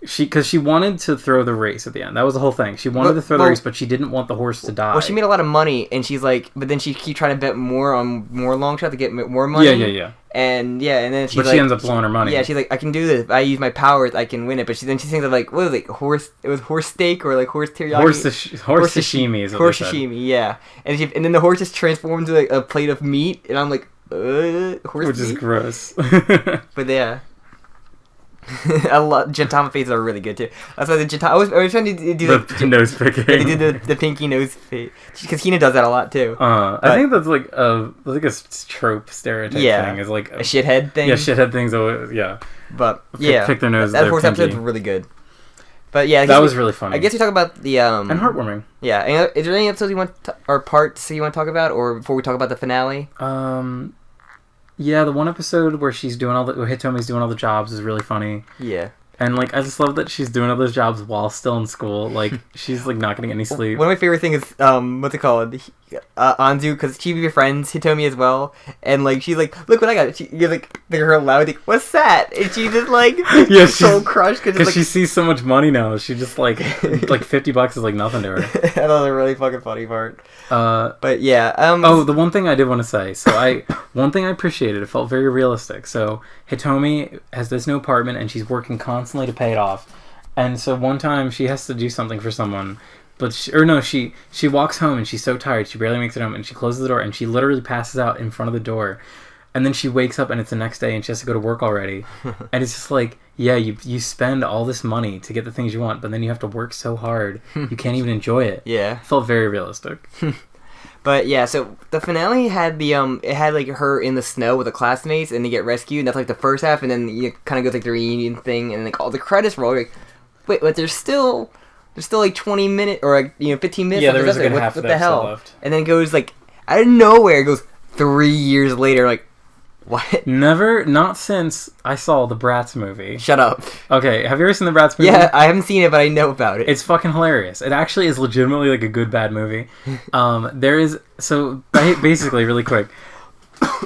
She wanted to throw the race at the end. That was the whole thing. She wanted to throw the race, but she didn't want the horse to die. Well, she made a lot of money, and she's like, but then she keep trying to bet more on more long shot to get more money. Yeah. And then she's she ends up blowing her money. Yeah, she's like, I can do this. If I use my powers, I can win it. But she thinks of like, what was it, horse? It was horse steak or like horse teriyaki. Horse sashimi is what horse sashimi. Yeah, and then the horse just transformed into like a plate of meat, and I'm like, horse which meat? Is gross. But yeah. A lot Gintama faces are really good too. That's why the Gintama. I was trying to do the nose picking. They did the pinky nose face because Hina does that a lot too. I think that's like a trope stereotype thing. Is like a shithead thing. Yeah, shithead things. Always, yeah. But pick their nose. That horse episode's really good. But yeah, that was really funny. I guess we talk about the and heartwarming. Yeah, and is there any episodes you want or parts you want to talk about, or before we talk about the finale? Yeah, the one episode where where Hitomi's doing all the jobs is really funny. Yeah. And, like, I just love that she's doing all those jobs while still in school. Like, she's, like, not getting any sleep. One of my favorite things is, what's it called? Anzu, because she befriends Hitomi as well. And, like, she's like, look what I got. You're like her loud, like, what's that? And she's just, like, so crushed. Because like, she sees so much money now. She just, like $50 is, like, nothing to her. That was a really fucking funny part. But, yeah. The one thing I did want to say. So, one thing I appreciated, it felt very realistic. So, Hitomi has this new apartment, and she's working constantly to pay it off. And so one time she has to do something for someone, but she walks home and she's so tired she barely makes it home, and she closes the door and she literally passes out in front of the door, and then she wakes up and it's the next day and she has to go to work already. And it's just like, yeah, you spend all this money to get the things you want, but then you have to work so hard you can't even enjoy it. Yeah, it felt very realistic. But yeah, so the finale had it had like her in the snow with the classmates and they get rescued, and that's like the first half, and then it kind of goes like the reunion thing, and like all the credits roll. Like, wait, but there's still like 20 minutes or like 15 minutes. Yeah, there was a good half of the hell left. And then it goes like out of nowhere. It goes 3 years later. Like, what? Not since I saw the Bratz movie. Shut up. Okay, have you ever seen the Bratz movie? Yeah, I haven't seen it, but I know about it. It's fucking hilarious. It actually is legitimately like a good bad movie. Basically, really quick,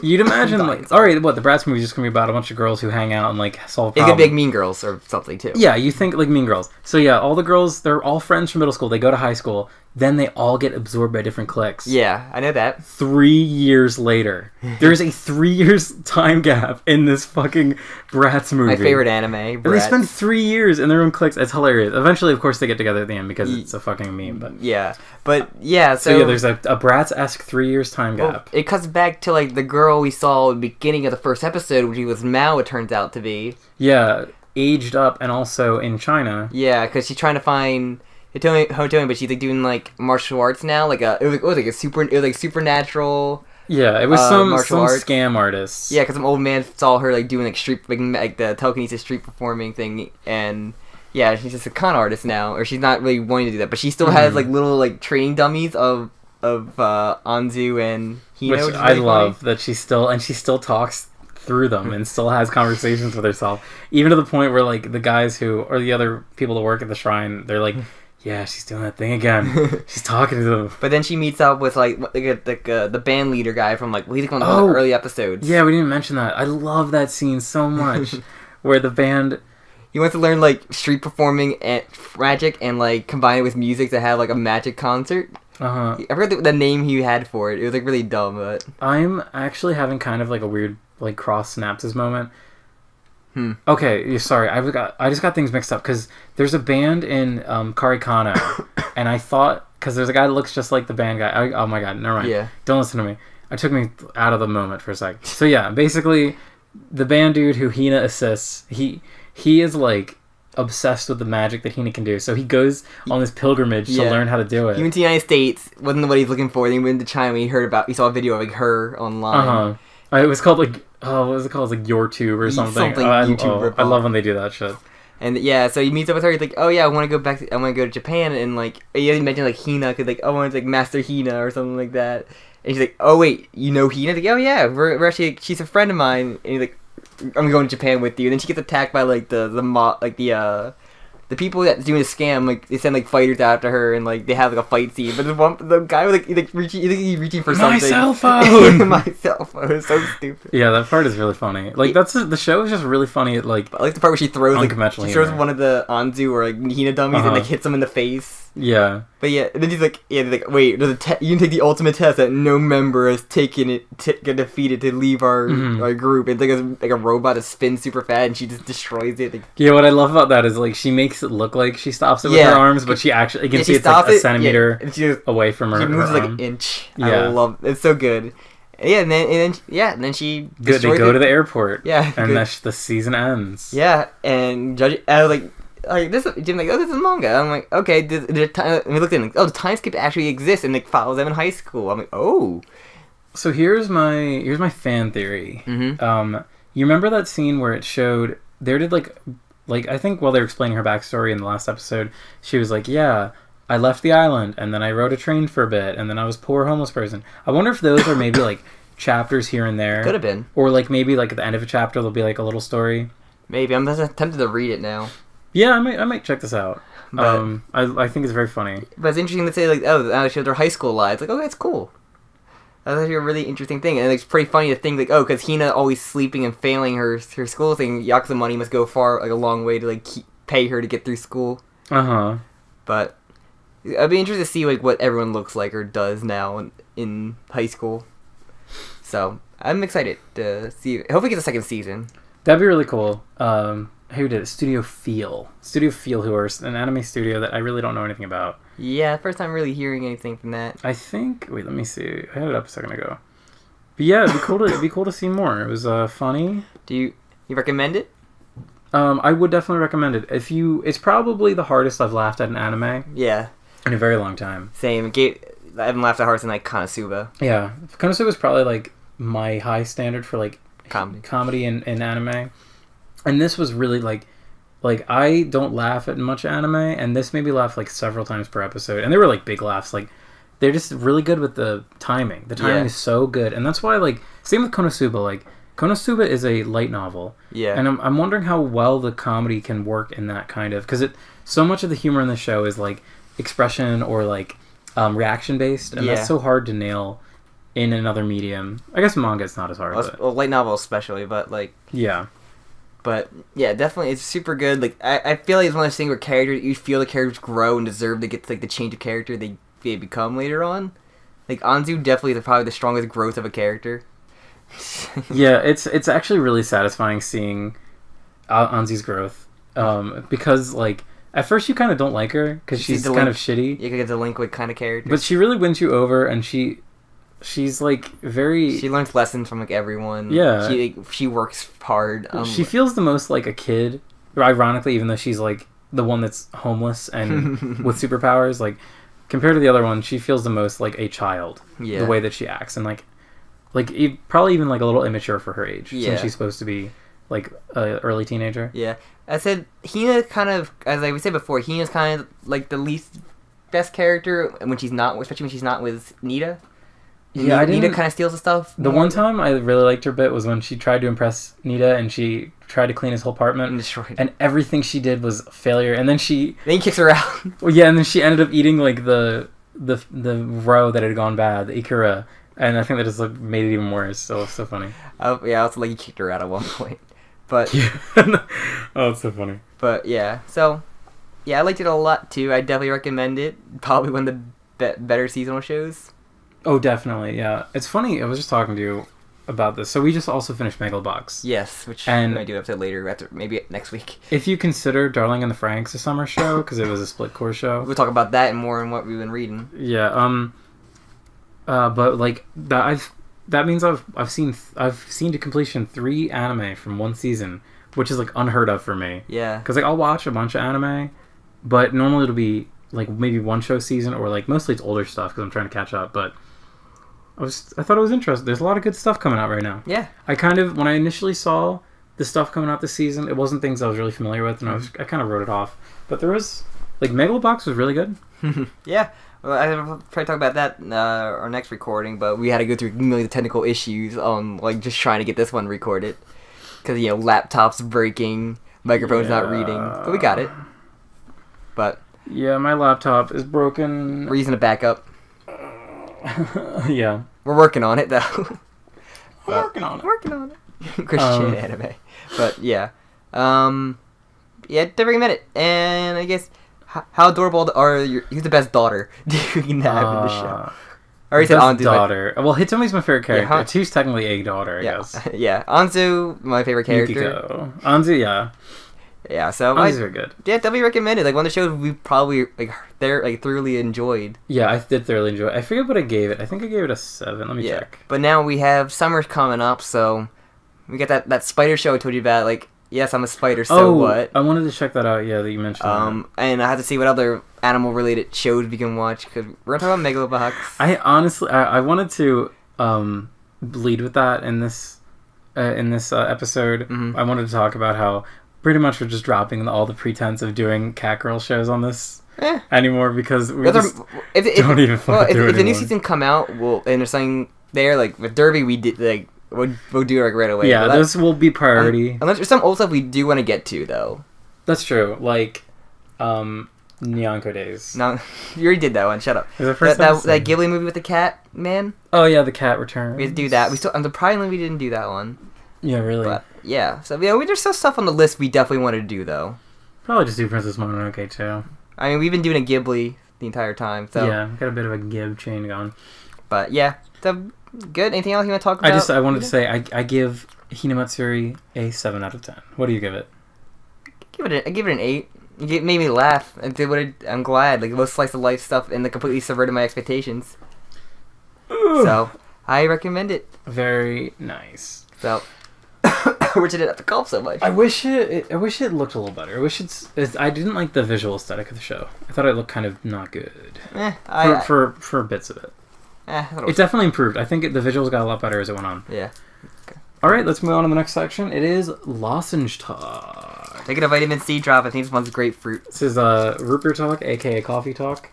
you'd imagine like, all right, what the Bratz movie is just gonna be about a bunch of girls who hang out and like solve problems. It could be Mean Girls or something too. Yeah, you think like Mean Girls. So yeah, all the girls, they're all friends from middle school. They go to high school. then they all get absorbed by different cliques. Yeah, I know that. 3 years later. There's a 3 years time gap in this fucking Bratz movie. My favorite anime, Bratz. And they spend 3 years in their own cliques. It's hilarious. Eventually, of course, they get together at the end because it's a fucking meme. But yeah. But, yeah, so yeah, there's a Bratz-esque 3 years time gap. Well, it cuts back to, like, the girl we saw at the beginning of the first episode, which was Mao, it turns out to be. Yeah, aged up and also in China. Yeah, because she's trying to find... Hotomi, but she's like doing like martial arts now. Like it was like supernatural. Yeah, it was some scam artist. Yeah, because some old man saw her like doing like the telekinesis street performing thing, and yeah, she's just a con artist now, or she's not really wanting to do that, but she still has like little like training dummies of Anzu and Hina, which I love that she still talks through them and still has conversations with herself, even to the point where like the guys who or the other people that work at the shrine, they're like. Yeah, she's doing that thing again. She's talking to them. But then she meets up with like the band leader guy from like he's one of the early episodes. Yeah, we didn't mention that. I love that scene so much, where the band he wants to learn like street performing and magic and like combine it with music to have like a magic concert. I forgot the name he had for it. It was like really dumb, but I'm actually having kind of like a weird like cross synapses moment. Okay, sorry. I just got things mixed up because there's a band in Karikano, and I thought because there's a guy that looks just like the band guy. Oh my god, never mind. Yeah. Don't listen to me. It took me out of the moment for a sec. So yeah, basically, the band dude who Hina assists, he is like obsessed with the magic that Hina can do. So he goes on this pilgrimage to learn how to do it. He went to the United States, wasn't what he's looking for. Then he went to China. He saw a video of like her online. It was called like what was it called? It was like Your Tube or something. I love when they do that shit. And yeah, so he meets up with her. He's like, "Oh yeah, I want to go to Japan." And like, he mentioned like Hina, cause like, I want to like master Hina or something like that. And she's like, "Oh wait, you know Hina?" Like, "Oh yeah, we're actually she's a friend of mine." And he's like, "I'm going to Japan with you." And then she gets attacked by like the people that doing a scam, like they send like fighters after her, and like they have like a fight scene. But the guy was like reaching for something. My cell phone. My cell phone is so stupid. Yeah, that part is really funny. Like the show is just really funny. At like I like the part where she throws one of the Anzu or like Hina dummies and like hits him in the face. Yeah. But yeah, and then he's like, wait, you can take the ultimate test that no member has taken it get defeated to leave our group. It's like a robot that spins super fast and she just destroys it. Like, yeah, what I love about that is like she makes it look like she stops it with her arms, but she actually you can see it's like a centimeter away from her. She moves her like an inch. Yeah. I love it. It's so good. Yeah, and then she they go to the airport. Yeah, and the season ends. Yeah, and I was like this, Jim, like, oh, this is manga. I'm like, okay. We looked at it, the time skip actually exists and it follows them in high school. I'm like, oh. So here's my fan theory. Mm-hmm. You remember that scene where it showed they did like I think while they were explaining her backstory in the last episode, she was like, yeah, I left the island and then I rode a train for a bit and then I was a poor homeless person. I wonder if those are maybe like chapters here and there. Could have been. Or like maybe like at the end of a chapter there'll be like a little story. Maybe. I'm just tempted to read it now. Yeah, I might check this out. But, I think it's very funny. But it's interesting to say, like, now she has their high school lives. Like, oh, that's cool. That's actually a really interesting thing. And it's pretty funny to think, like, oh, because Hina always sleeping and failing her school thing, Yakuza money must go far, like, a long way to, like, pay her to get through school. Uh-huh. But I'd be interested to see, like, what everyone looks like or does now in high school. So, I'm excited to see. Hopefully get a second season. That'd be really cool. Who did it? Studio Feel, who are an anime studio that I really don't know anything about. Yeah, first time really hearing anything from that. I think. Wait, let me see. I had it up a second ago. But yeah, it'd be cool to see more. It was funny. Do you recommend it? I would definitely recommend it. It's probably the hardest I've laughed at an anime. Yeah. In a very long time. Same. I haven't laughed at hardest in like Konosuba. Yeah, Konosuba is probably like my high standard for like comedy in anime. And this was really like I don't laugh at much anime, and this made me laugh like several times per episode. And they were like big laughs. Like they're just really good with the timing. The timing is so good, and that's why like same with Konosuba. Like Konosuba is a light novel. Yeah. And I'm wondering how well the comedy can work in that kind of, because so much of the humor in the show is like expression or like reaction based, and that's so hard to nail in another medium. I guess manga is not as hard. Well, light novel especially, but like yeah. But yeah, definitely, it's super good. Like I feel like it's one of those things where you feel the characters grow and deserve to get like the change of character they they become later on. Like, Anzu definitely is probably the strongest growth of a character. Yeah, it's actually really satisfying seeing Anzu's growth. Because, like, at first you kind of don't like her, because she's kind of shitty. You could get delinquent kind of character. But she really wins you over, and she's, like, very... She learns lessons from, like, everyone. Yeah. She works hard. She feels the most like a kid, ironically, even though she's, like, the one that's homeless and with superpowers. Like, compared to the other one, she feels the most like a child. Yeah. The way that she acts, and like probably even like a little immature for her age. Yeah. Since she's supposed to be like an early teenager. Yeah. I said Hina kind of, as I said before, Hina's kind of like the least best character when she's not, especially when she's not with Nita. Yeah, Nita kind of steals the stuff. The one time I really liked her bit was when she tried to impress Nita and she tried to clean his whole apartment and destroyed. And everything she did was failure. And then he kicks her out. Well, yeah, and then she ended up eating like the row that had gone bad, the ikura, and I think that just like, made it even worse. So it's so funny. Yeah, I also like he kicked her out at one point. But yeah. Oh, it's so funny. But yeah, so yeah, I liked it a lot too. I definitely recommend it. Probably one of the better seasonal shows. Oh, definitely, yeah. It's funny, I was just talking to you about this. So we just also finished Megalobox. Yes, which I might do an episode later, maybe next week. If you consider Darling in the Franxx a summer show, because it was a split core show. We'll talk about that and more in what we've been reading. Yeah, but like, that means I've seen to completion 3 anime from one season, which is like unheard of for me. Yeah. Because like, I'll watch a bunch of anime, but normally it'll be like maybe one show season, or like mostly it's older stuff because I'm trying to catch up, but... I thought it was interesting. There's a lot of good stuff coming out right now. Yeah. When I initially saw the stuff coming out this season, it wasn't things I was really familiar with, and I kind of wrote it off. But there was, like, Megalobox was really good. Yeah. Well, I'll probably talk about that in our next recording, but we had to go through millions of technical issues on, like, just trying to get this one recorded. Because, laptop's breaking, microphone's not reading, but we got it. But... Yeah, my laptop is broken. We're using a backup. Yeah. We're working on it, though. Working on it. Christian anime. But, yeah. Yeah, definitely met it. And I guess, how adorable who's the best daughter you can have in the show? I already said Anzu's daughter. Well, Hitomi's my favorite character. Yeah, she's technically a daughter, I guess. Yeah, Anzu, my favorite character. Yukiko. Anzu, yeah. Yeah, so Anzu's are good. Yeah, definitely recommended. Like, one of the shows we probably thoroughly enjoyed. Yeah, I did thoroughly enjoy it. I forget what I gave it. I think I gave it a 7. Let me check. But now we have summer coming up, so we got that spider show I told you about. Like, yes, I'm a spider. So what? I wanted to check that out. Yeah, that you mentioned. That. And I have to see what other animal-related shows we can watch because we're gonna talk about Megalobox. I honestly, I wanted to lead with that in this episode. Mm-hmm. I wanted to talk about how. Pretty much we're just dropping all the pretense of doing cat girl shows on this anymore because we don't even fucking do it if the new season come out, and there's something there, like with Derby, we did like we'll do it like right away. Yeah, this will be priority. Unless there's some old stuff we do want to get to though. That's true. Like, Nyanko Days. No, you already did that one. Shut up. That Ghibli movie with the cat man. Oh yeah, the cat returns. We had to do that. I'm surprised we didn't do that one. Yeah, really. But, yeah, so there's still stuff on the list we definitely want to do though. Probably just do Princess Mononoke too. I mean, we've been doing a Ghibli the entire time, so yeah, got a bit of a Ghib chain going. But yeah, so good. Anything else you want to talk about? I wanted to say I give Hinamatsuri a 7 out of 10. What do you give it? I give it an 8. It made me laugh. I'm glad. Like, most slice of life stuff and completely subverted my expectations. Ooh. So I recommend it. Very nice. So. Which I didn't have to cough so much. I wish it looked a little better. I didn't like the visual aesthetic of the show. I thought it looked kind of not good. For bits of it. It definitely improved. I think the visuals got a lot better as it went on. Yeah. Okay. All right, let's move on to the next section. It is lozenge talk. Taking a vitamin C drop. I think this one's grapefruit. This is root beer talk, aka coffee talk.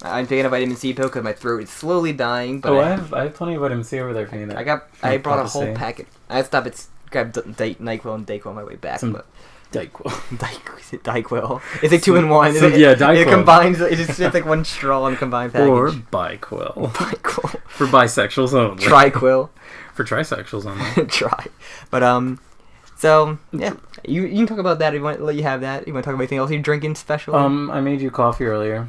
I'm taking a vitamin C pill because my throat is slowly dying. But I have plenty of vitamin C over there for you. I brought a whole packet. I stopped at grab NyQuil and Dayquil on my way back. Dayquil. Is it Dayquil? It's like 2 in 1. Yeah, Dayquil. It combines. It's just like one straw in a combined package. Or Biquil. Biquil. For bisexuals only. Triquil. For trisexuals only. Try. But so yeah, you can talk about that if you want. Let you have that. You want to talk about anything else you're drinking special? I made you coffee earlier.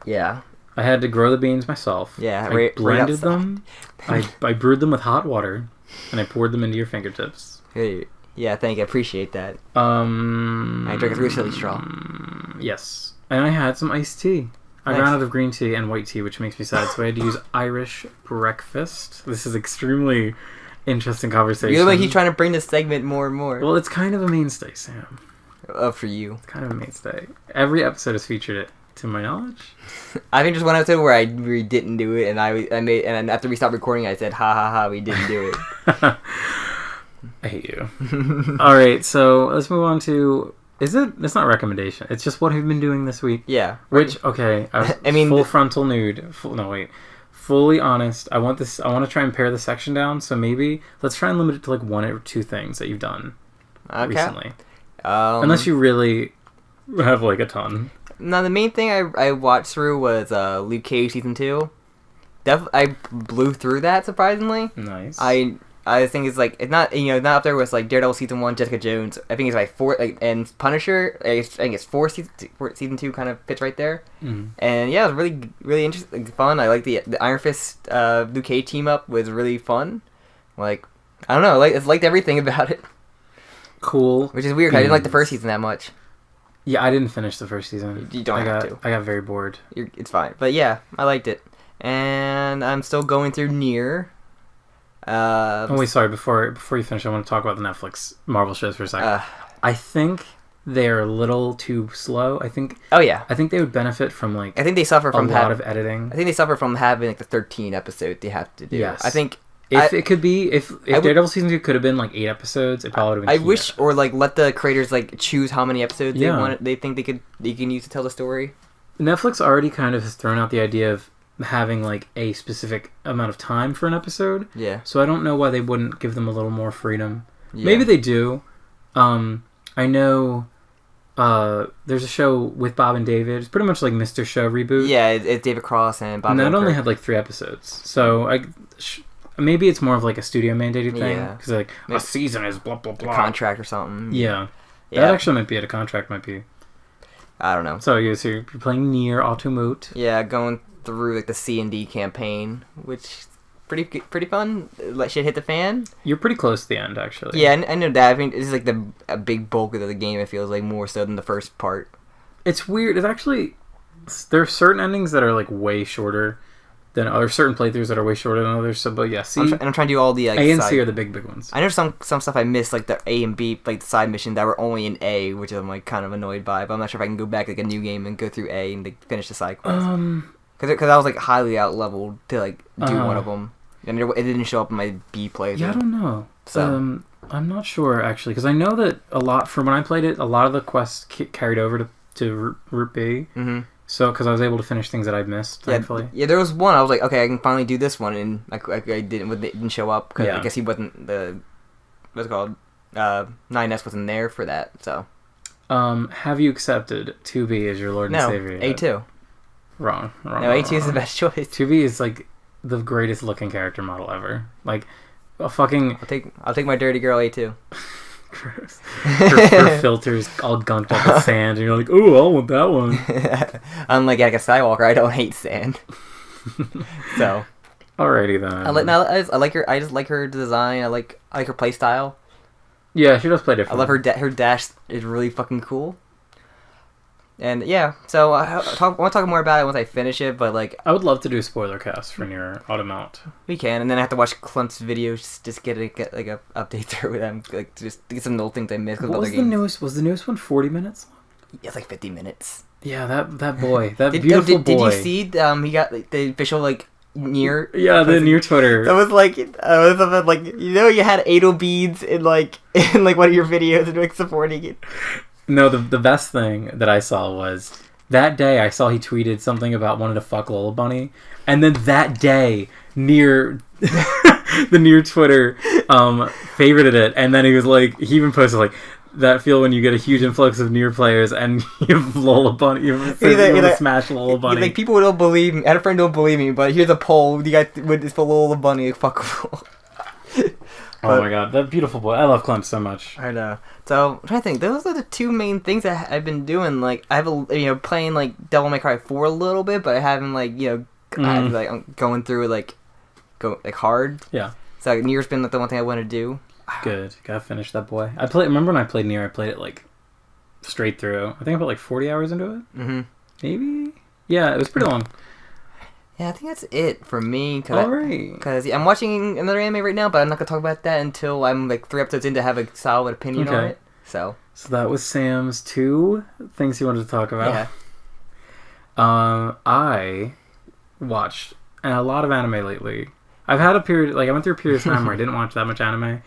Yeah. I had to grow the beans myself. Yeah, I blended them. I brewed them with hot water, and I poured them into your fingertips. Hey, yeah, thank you. I appreciate that. I drank a really straw. Yes, and I had some iced tea. I ran out of green tea and white tea, which makes me sad, so I had to use Irish breakfast. This is extremely interesting conversation. You look like he's trying to bring this segment more and more. Well, it's kind of a mainstay, Sam. For you. It's kind of a mainstay. Every episode has featured it, to my knowledge. I think just one episode where we didn't do it, and and after we stopped recording, I said, ha ha ha, we didn't do it. I hate you. Alright, so let's move on to... It's not a recommendation. It's just what have you been doing this week. Yeah. Which, okay, I mean... Full frontal nude. Fully honest. I want to try and pare the section down, so maybe let's try and limit it to like 1 or 2 things that you've done recently. Unless you really have like a ton. Now, the main thing I watched through was Luke Cage Season 2. I blew through that, surprisingly. Nice. I think it's like, it's not, not up there with like Daredevil Season 1, Jessica Jones. I think it's like 4, and Punisher, I think it's 4 Season 2 kind of fits right there. Mm-hmm. And yeah, it was really, really interesting, fun. I like the Iron Fist Luke Cage team up was really fun. Like, I don't know, I liked everything about it. Cool. Which is weird, 'cause I didn't like the first season that much. Yeah, I didn't finish the first season. You don't have to. I got very bored. It's fine. But yeah, I liked it. And I'm still going through Nier. Sorry, before you finish, I want to talk about the Netflix Marvel shows for a second. I think they're a little too slow. I think they would benefit from like I think they suffer from a lot of editing. I think they suffer from having like the 13 episodes they have to do. Yes. I think if Daredevil season 2 could have been like 8 episodes, it probably would have been. I wish, or like let the creators like choose how many episodes they think they can use to tell the story. Netflix already kind of has thrown out the idea of having like a specific amount of time for an episode. Yeah. So I don't know why they wouldn't give them a little more freedom. Yeah. Maybe they do. I know there's a show with Bob and David. It's pretty much like Mr. Show reboot. Yeah, it's David Cross and Bob. And that only had like 3 episodes. So maybe it's more of like a studio mandated thing. Yeah. Because like a season is blah blah blah. A contract or something. Yeah. That actually might be it. A contract might be. I don't know. So you're playing Nier Automata. Yeah, going through like the C&D campaign, which pretty fun. Let shit hit the fan. You're pretty close to the end, actually. Yeah, I know that. I mean, this is like a big bulk of the game. It feels like more so than the first part. It's weird. It's actually there are certain endings that are like way shorter than other certain playthroughs that are way shorter than others. So, but yeah, C I'm trying to do all the like, A and C are the big ones. I know some stuff I missed, like the A and B, like the side mission that were only in A, which I'm like kind of annoyed by. But I'm not sure if I can go back like a new game and go through A and like, finish the side quest. Because I was like highly out leveled to like do one of them, and it didn't show up in my B playthrough. Yeah, I don't know. So I'm not sure actually, because I know that a lot from when I played it, a lot of the quests carried over to Route B. Mm-hmm. So because I was able to finish things that I'd missed, thankfully. Yeah, there was one I was like, okay, I can finally do this one, and it didn't show up because I guess he wasn't what's it called 9S wasn't there for that. So have you accepted 2B as your Lord and Savior? No, A2. Wrong. No, A2 is the best choice. 2B is like the greatest looking character model ever. Like a fucking. I'll take my dirty girl A2. Gross. Her filters all gunked up with sand, and you're like, "Oh, I want that one." Unlike a Skywalker, I don't hate sand. So. Alrighty then. I like her. I just like her design. I like her play style. Yeah, she does play different. I love her. Her dash is really fucking cool. And yeah, so I want to talk more about it once I finish it, but like... I would love to do a spoiler cast for Nier Automata. We can, and then I have to watch Clint's videos just get like a update through them, like just get some little things I missed. What was the newest? Was the newest one 40 minutes long? Yeah, it's like 50 minutes. Yeah, that boy, beautiful boy. Did you see? He got like, the official like Nier. Yeah, the Nier Twitter. That was like, you had Adel beads in like one of your videos and like supporting it. No, the best thing that I saw was that day I saw he tweeted something about wanting to fuck Lola Bunny, and then that day Nier the Nier Twitter favorited it, and then he was like, he even posted like that feel when you get a huge influx of Nier players and you have Lola Bunny, you want to smash Lola Bunny. Like, people don't believe me. I had a friend don't believe me, but here's a poll. You guys would for Lola Bunny, fuck. Oh my god, that beautiful boy. I love Clem so much. I know. So I'm trying to think. Those are the two main things that I've been doing. Like I have playing like Devil May Cry 4 a little bit, but I haven't I'm going through it hard. Yeah. So Nier's been the one thing I want to do. Good. Gotta finish that boy. Remember when I played Nier? I played it like straight through. I think I put like 40 hours into it. Mm-hmm. Maybe. Yeah, it was pretty long. Yeah, I think that's it for me. Alright. I'm watching another anime right now, but I'm not gonna talk about that until I'm like 3 episodes in to have a solid opinion on it. So that was Sam's 2 things he wanted to talk about. Yeah. I watched a lot of anime lately. I've had a period, I went through a period of time where I didn't watch that much anime,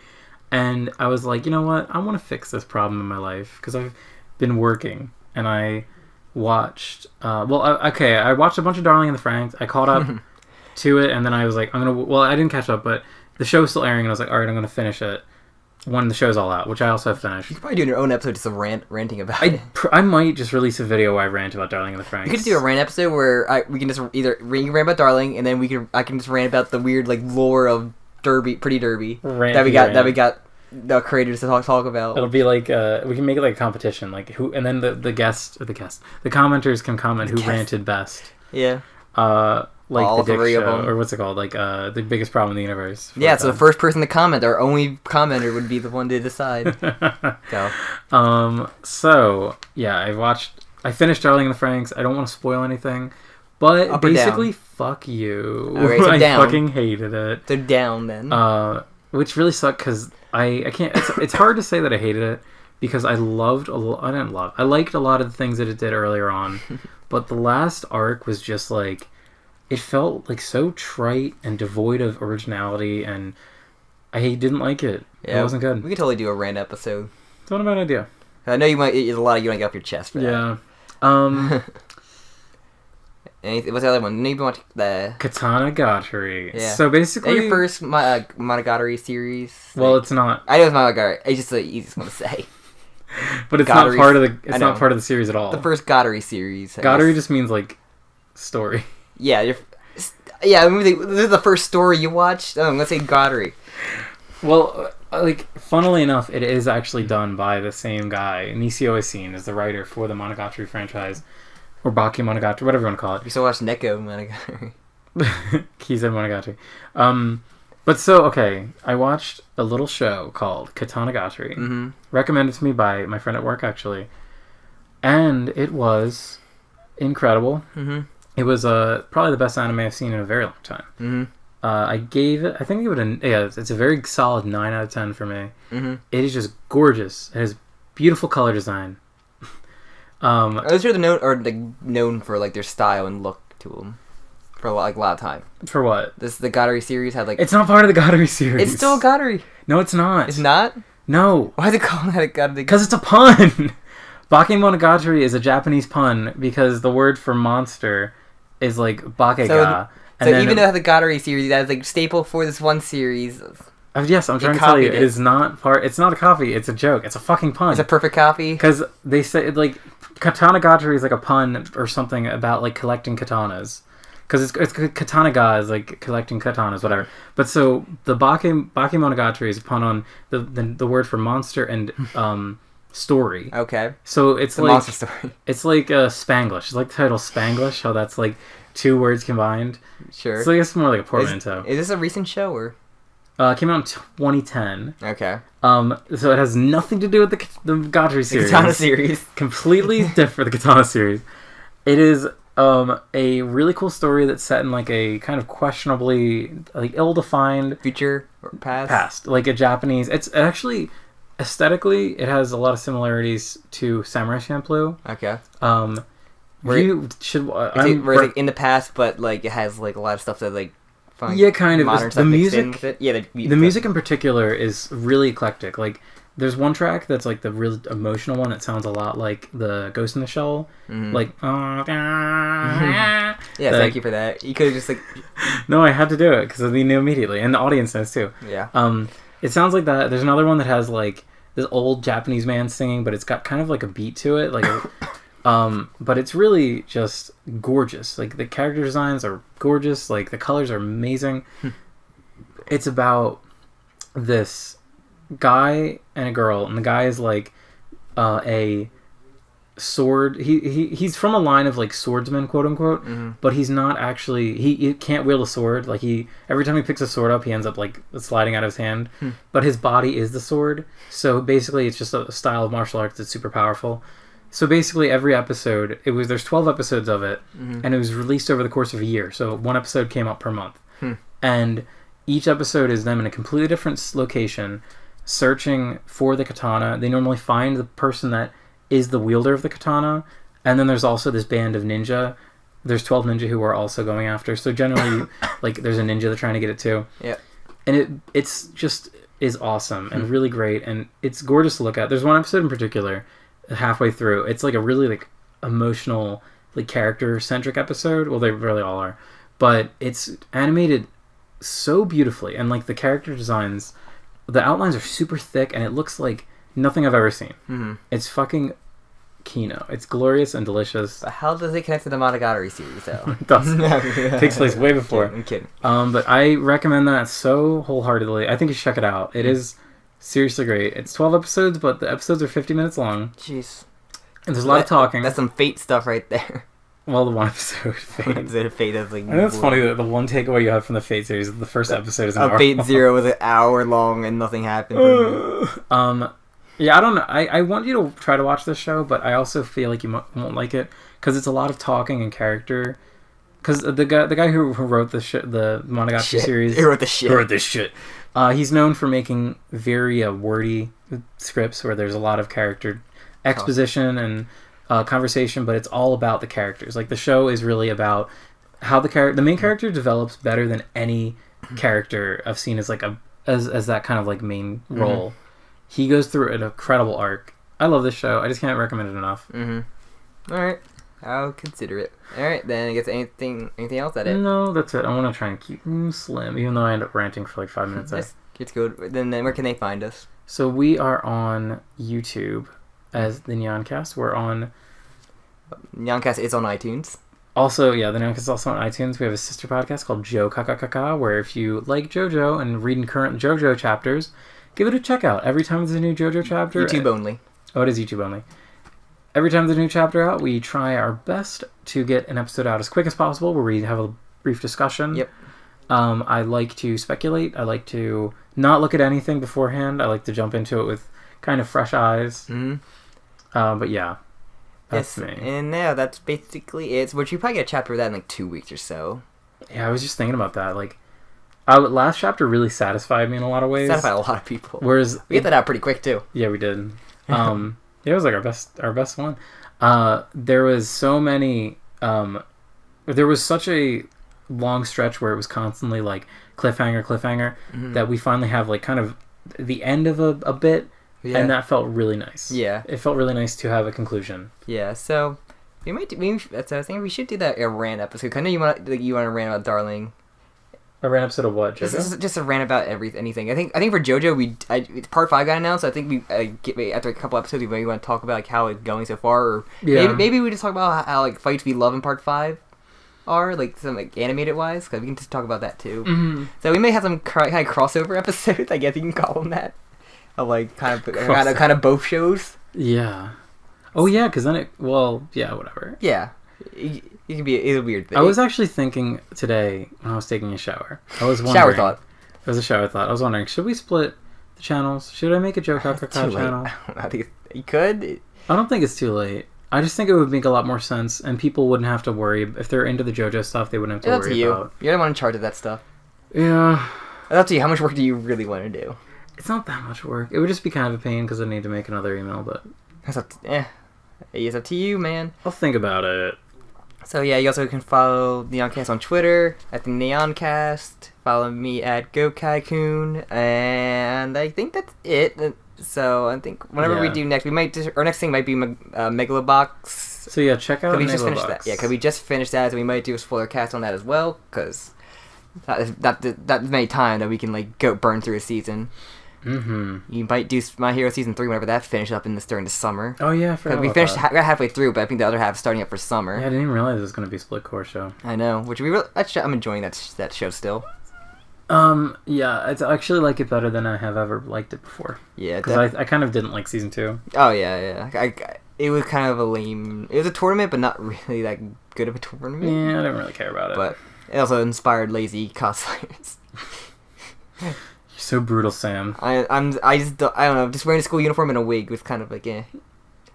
and I was like, you know what, I want to fix this problem in my life, because I've been working, and I watched, I watched a bunch of Darling in the Franxx. I caught up to it, and then I was like, I didn't catch up, but the show was still airing, and I was like, alright, I'm going to finish it when the show's all out, which I also have finished. You could probably do your own episode just of ranting about it. I might just release a video where I rant about Darling in the Franxx. You could just do a rant episode where we can just either rant about Darling, and then I can just rant about the weird lore of Pretty Derby that we got the creators to talk about. It'll be like we can make it like a competition, like who, and then the commenters can comment who ranted best. Yeah. Like all the Dick 3 Show, of them, or what's it called? Like the biggest problem in the universe. Yeah, so the first person to comment, our only commenter, would be the one to decide. So yeah, I finished Darling in the Franxx. I don't want to spoil anything, but basically, fuck you. Okay, so I down. fucking hated it. So down then. Which really sucked because I can't. It's hard to say that I hated it because I liked a lot of the things that it did earlier on, but the last arc was just like. It felt like so trite and devoid of originality, and I didn't like it. Yeah, it wasn't good. We could totally do a rant episode. It's not a bad idea. I know you might. There's a lot you want to get off your chest for that. Yeah. What's the other one? Maybe watch the Katanagatari. Yeah. So basically, your first Monogatari series. Well, it's not. I know it's Monogatari. It's just the easiest one to say. But it's not part of the. It's not part of the series at all. The first Gatari series. Gatari just means like story. Yeah, this is the first story you watched. Let's say Gatari. Well, funnily enough, it is actually done by the same guy. Nisio Isin is the writer for the Monogatari franchise, or Baki Monogatari, whatever you want to call it. You still watch Neko Monogatari. He said Monogatari. But so, okay, I watched a little show called Katanagatari, recommended to me by my friend at work, actually, and it was incredible. It was probably the best anime I've seen in a very long time. I gave it, it's a very solid 9 out of 10 for me. It is just gorgeous. It has beautiful color design. Those are known for like their style and look to them for like a lot of time. For what? The Gatari series had like. It's not part of the Gatari series. It's still Gatari. No, it's not. It's not. No. Why is it called that? Because it's a pun. Bakemonogatari is a Japanese pun because the word for monster is like bakega. So even though the Gatari series, that is like staple for this one series. Yes, I'm trying to tell you, it is not part. It's not a copy. It's a joke. It's a fucking pun. It's a perfect copy. Because they say like Katanagatari is like a pun or something about like collecting katanas. Because it's Katanaga is like collecting katanas, whatever. But so the Bakemonogatari is a pun on the word for monster and story. Okay. So it's the like monster story. It's like Spanglish. It's like the title Spanglish. How that's like 2 words combined. Sure. So I guess more like a portmanteau. Is this a recent show or? It came out in 2010. Okay. So it has nothing to do with the Gatari series. The Katana series. Completely different. The Katana series. It is a really cool story that's set in like a kind of questionably like ill-defined future or past. Past, like a Japanese. It's actually aesthetically it has a lot of similarities to Samurai Champloo. Okay. You should. Where it's like in the past, but like it has like a lot of stuff that like. Yeah, kind of. Modern the music. With it. Yeah, the music in particular is really eclectic. Like, there's one track that's like the real emotional one that sounds a lot like the Ghost in the Shell. Like, yeah, thank you for that. You could have just like. No, I had to do it because we knew immediately, and the audience knows too. Yeah. It sounds like that. There's another one that has like this old Japanese man singing, but it's got kind of like a beat to it, like. But it's really just gorgeous. Like the character designs are gorgeous. Like the colors are amazing. It's about this guy and a girl, and the guy is like a sword. He's from a line of like swordsmen, quote unquote, but he's not actually. He can't wield a sword. Like every time he picks a sword up, he ends up like sliding out of his hand. But his body is the sword. So basically, it's just a style of martial arts that's super powerful. So basically, every episode, there's 12 episodes of it, and it was released over the course of a year. So one episode came out per month, and each episode is them in a completely different location, searching for the katana. They normally find the person that is the wielder of the katana, and then there's also this band of ninja. There's 12 ninja who are also going after. So generally, like, there's a ninja that's trying to get it too. Yeah, and it's just is awesome and really great, and it's gorgeous to look at. There's one episode in particular. Halfway through, it's like a really like emotional, like character centric episode. Well, they really all are, but it's animated so beautifully, and like the character designs, the outlines are super thick, and it looks like nothing I've ever seen. It's fucking Kino. It's glorious and delicious. But how does it connect to the Monogatari series, though? It does. It takes place way before. I'm kidding. But I recommend that so wholeheartedly. I think you should check it out. It is seriously great. It's 12 episodes, but the episodes are 50 minutes long. Jeez. And there's a lot of talking. That's some Fate stuff right there. Well, the one episode, Fate. Fate is like... I know it's funny that the one takeaway you have from the Fate series is the first episode is an hour Fate Zero was an hour long and nothing happened. Yeah, I don't know. I want you to try to watch this show, but I also feel like you won't like it because it's a lot of talking and character. Because the guy who wrote the Monogatari series... He wrote the shit. Who wrote this shit. He's known for making very wordy scripts where there's a lot of character exposition and conversation, but it's all about the characters. Like, the show is really about how the main character develops better than any character I've seen as like as that kind of like main role. He goes through an incredible arc. I love this show. I just can't recommend it enough. All right. I'll consider it. All right, then I guess anything else at it? No, that's it. I want to try and keep slim, even though I end up ranting for like 5 minutes. It's good. Then where can they find us? So we are on YouTube as the Nyancast. We're on... Nyancast is on iTunes. Also, yeah, the Nyancast is also on iTunes. We have a sister podcast called Jo Kakakaka, where if you like JoJo and reading current JoJo chapters, give it a check out. Every time there's a new JoJo chapter... YouTube only. Oh, it is YouTube only. Every time there's a new chapter out, we try our best to get an episode out as quick as possible, where we have a brief discussion. Yep. I like to speculate. I like to not look at anything beforehand. I like to jump into it with kind of fresh eyes. But yeah, that's me. And yeah, that's basically it. Which you probably get a chapter of that in like 2 weeks or so. Yeah, I was just thinking about that. Like, last chapter really satisfied me in a lot of ways. Satisfied a lot of people. Whereas we get that out pretty quick too. Yeah, we did. It was like our best one. There was so many. There was such a long stretch where it was constantly like cliffhanger that we finally have like kind of the end of a bit, and that felt really nice. Yeah, it felt really nice to have a conclusion. Yeah, so we might. That's I think we should do that a rant episode. I know you want to rant about Darling. A rant episode of what? Just a rant about anything. I think for JoJo part 5 got announced. So I think we after a couple episodes we maybe want to talk about like how it's going so far, or maybe we just talk about how like fights we love in part 5 are like some like animated wise, because we can just talk about that too. So we may have some kind of crossover episodes. I guess you can call them that. Of like kind of both shows. Yeah. Oh yeah, because then whatever. Yeah. It can be a weird thing. I was actually thinking today when I was taking a shower. I was wondering. Shower thought. It was a shower thought. I was wondering, should we split the channels? Should I make a Joe Kakaka channel? I think you could. I don't think it's too late. I just think it would make a lot more sense, and people wouldn't have to worry. If they're into the JoJo stuff, they wouldn't have to worry about. You're the one in charge of that stuff. Yeah. It's up to you. How much work do you really want to do? It's not that much work. It would just be kind of a pain because I need to make another email, but... It's up to you, man. I'll think about it. So yeah, you also can follow Nyancast on Twitter at the Nyancast. Follow me at GoKaikun, and I think that's it. So I think whenever we do next, our next thing might be Megalobox. So yeah, check out Megalobox. Just finished that. Yeah, because we just finished that, so we might do a spoiler cast on that as well. Because that many time that we can like go burn through a season. You might do My Hero Season 3 whenever that finishes up during the summer. Oh yeah, I forgot we finished halfway through, but I think the other half is starting up for summer. Yeah, I didn't even realize it was going to be a split core show. I know, which I'm enjoying that show still. Yeah, I actually like it better than I have ever liked it before. Yeah, because I kind of didn't like season 2. Oh yeah. It was kind of a lame. It was a tournament, but not really that good of a tournament. Yeah, I didn't really care about it. But it also inspired lazy cosplayers. You're so brutal, Sam. I don't know. Just wearing a school uniform and a wig was kind of like I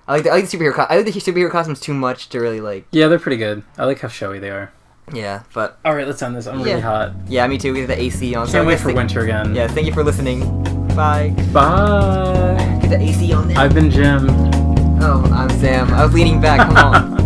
like the superhero. I like the superhero costumes too much to really like. Yeah, they're pretty good. I like how showy they are. Yeah, but all right, let's end this. I'm really hot. Yeah, me too. We have the AC on. Can't wait for winter again. Yeah, thank you for listening. Bye. Bye. Get the AC on there. I've been Jim. Oh, I'm Sam. I was leaning back. Come on.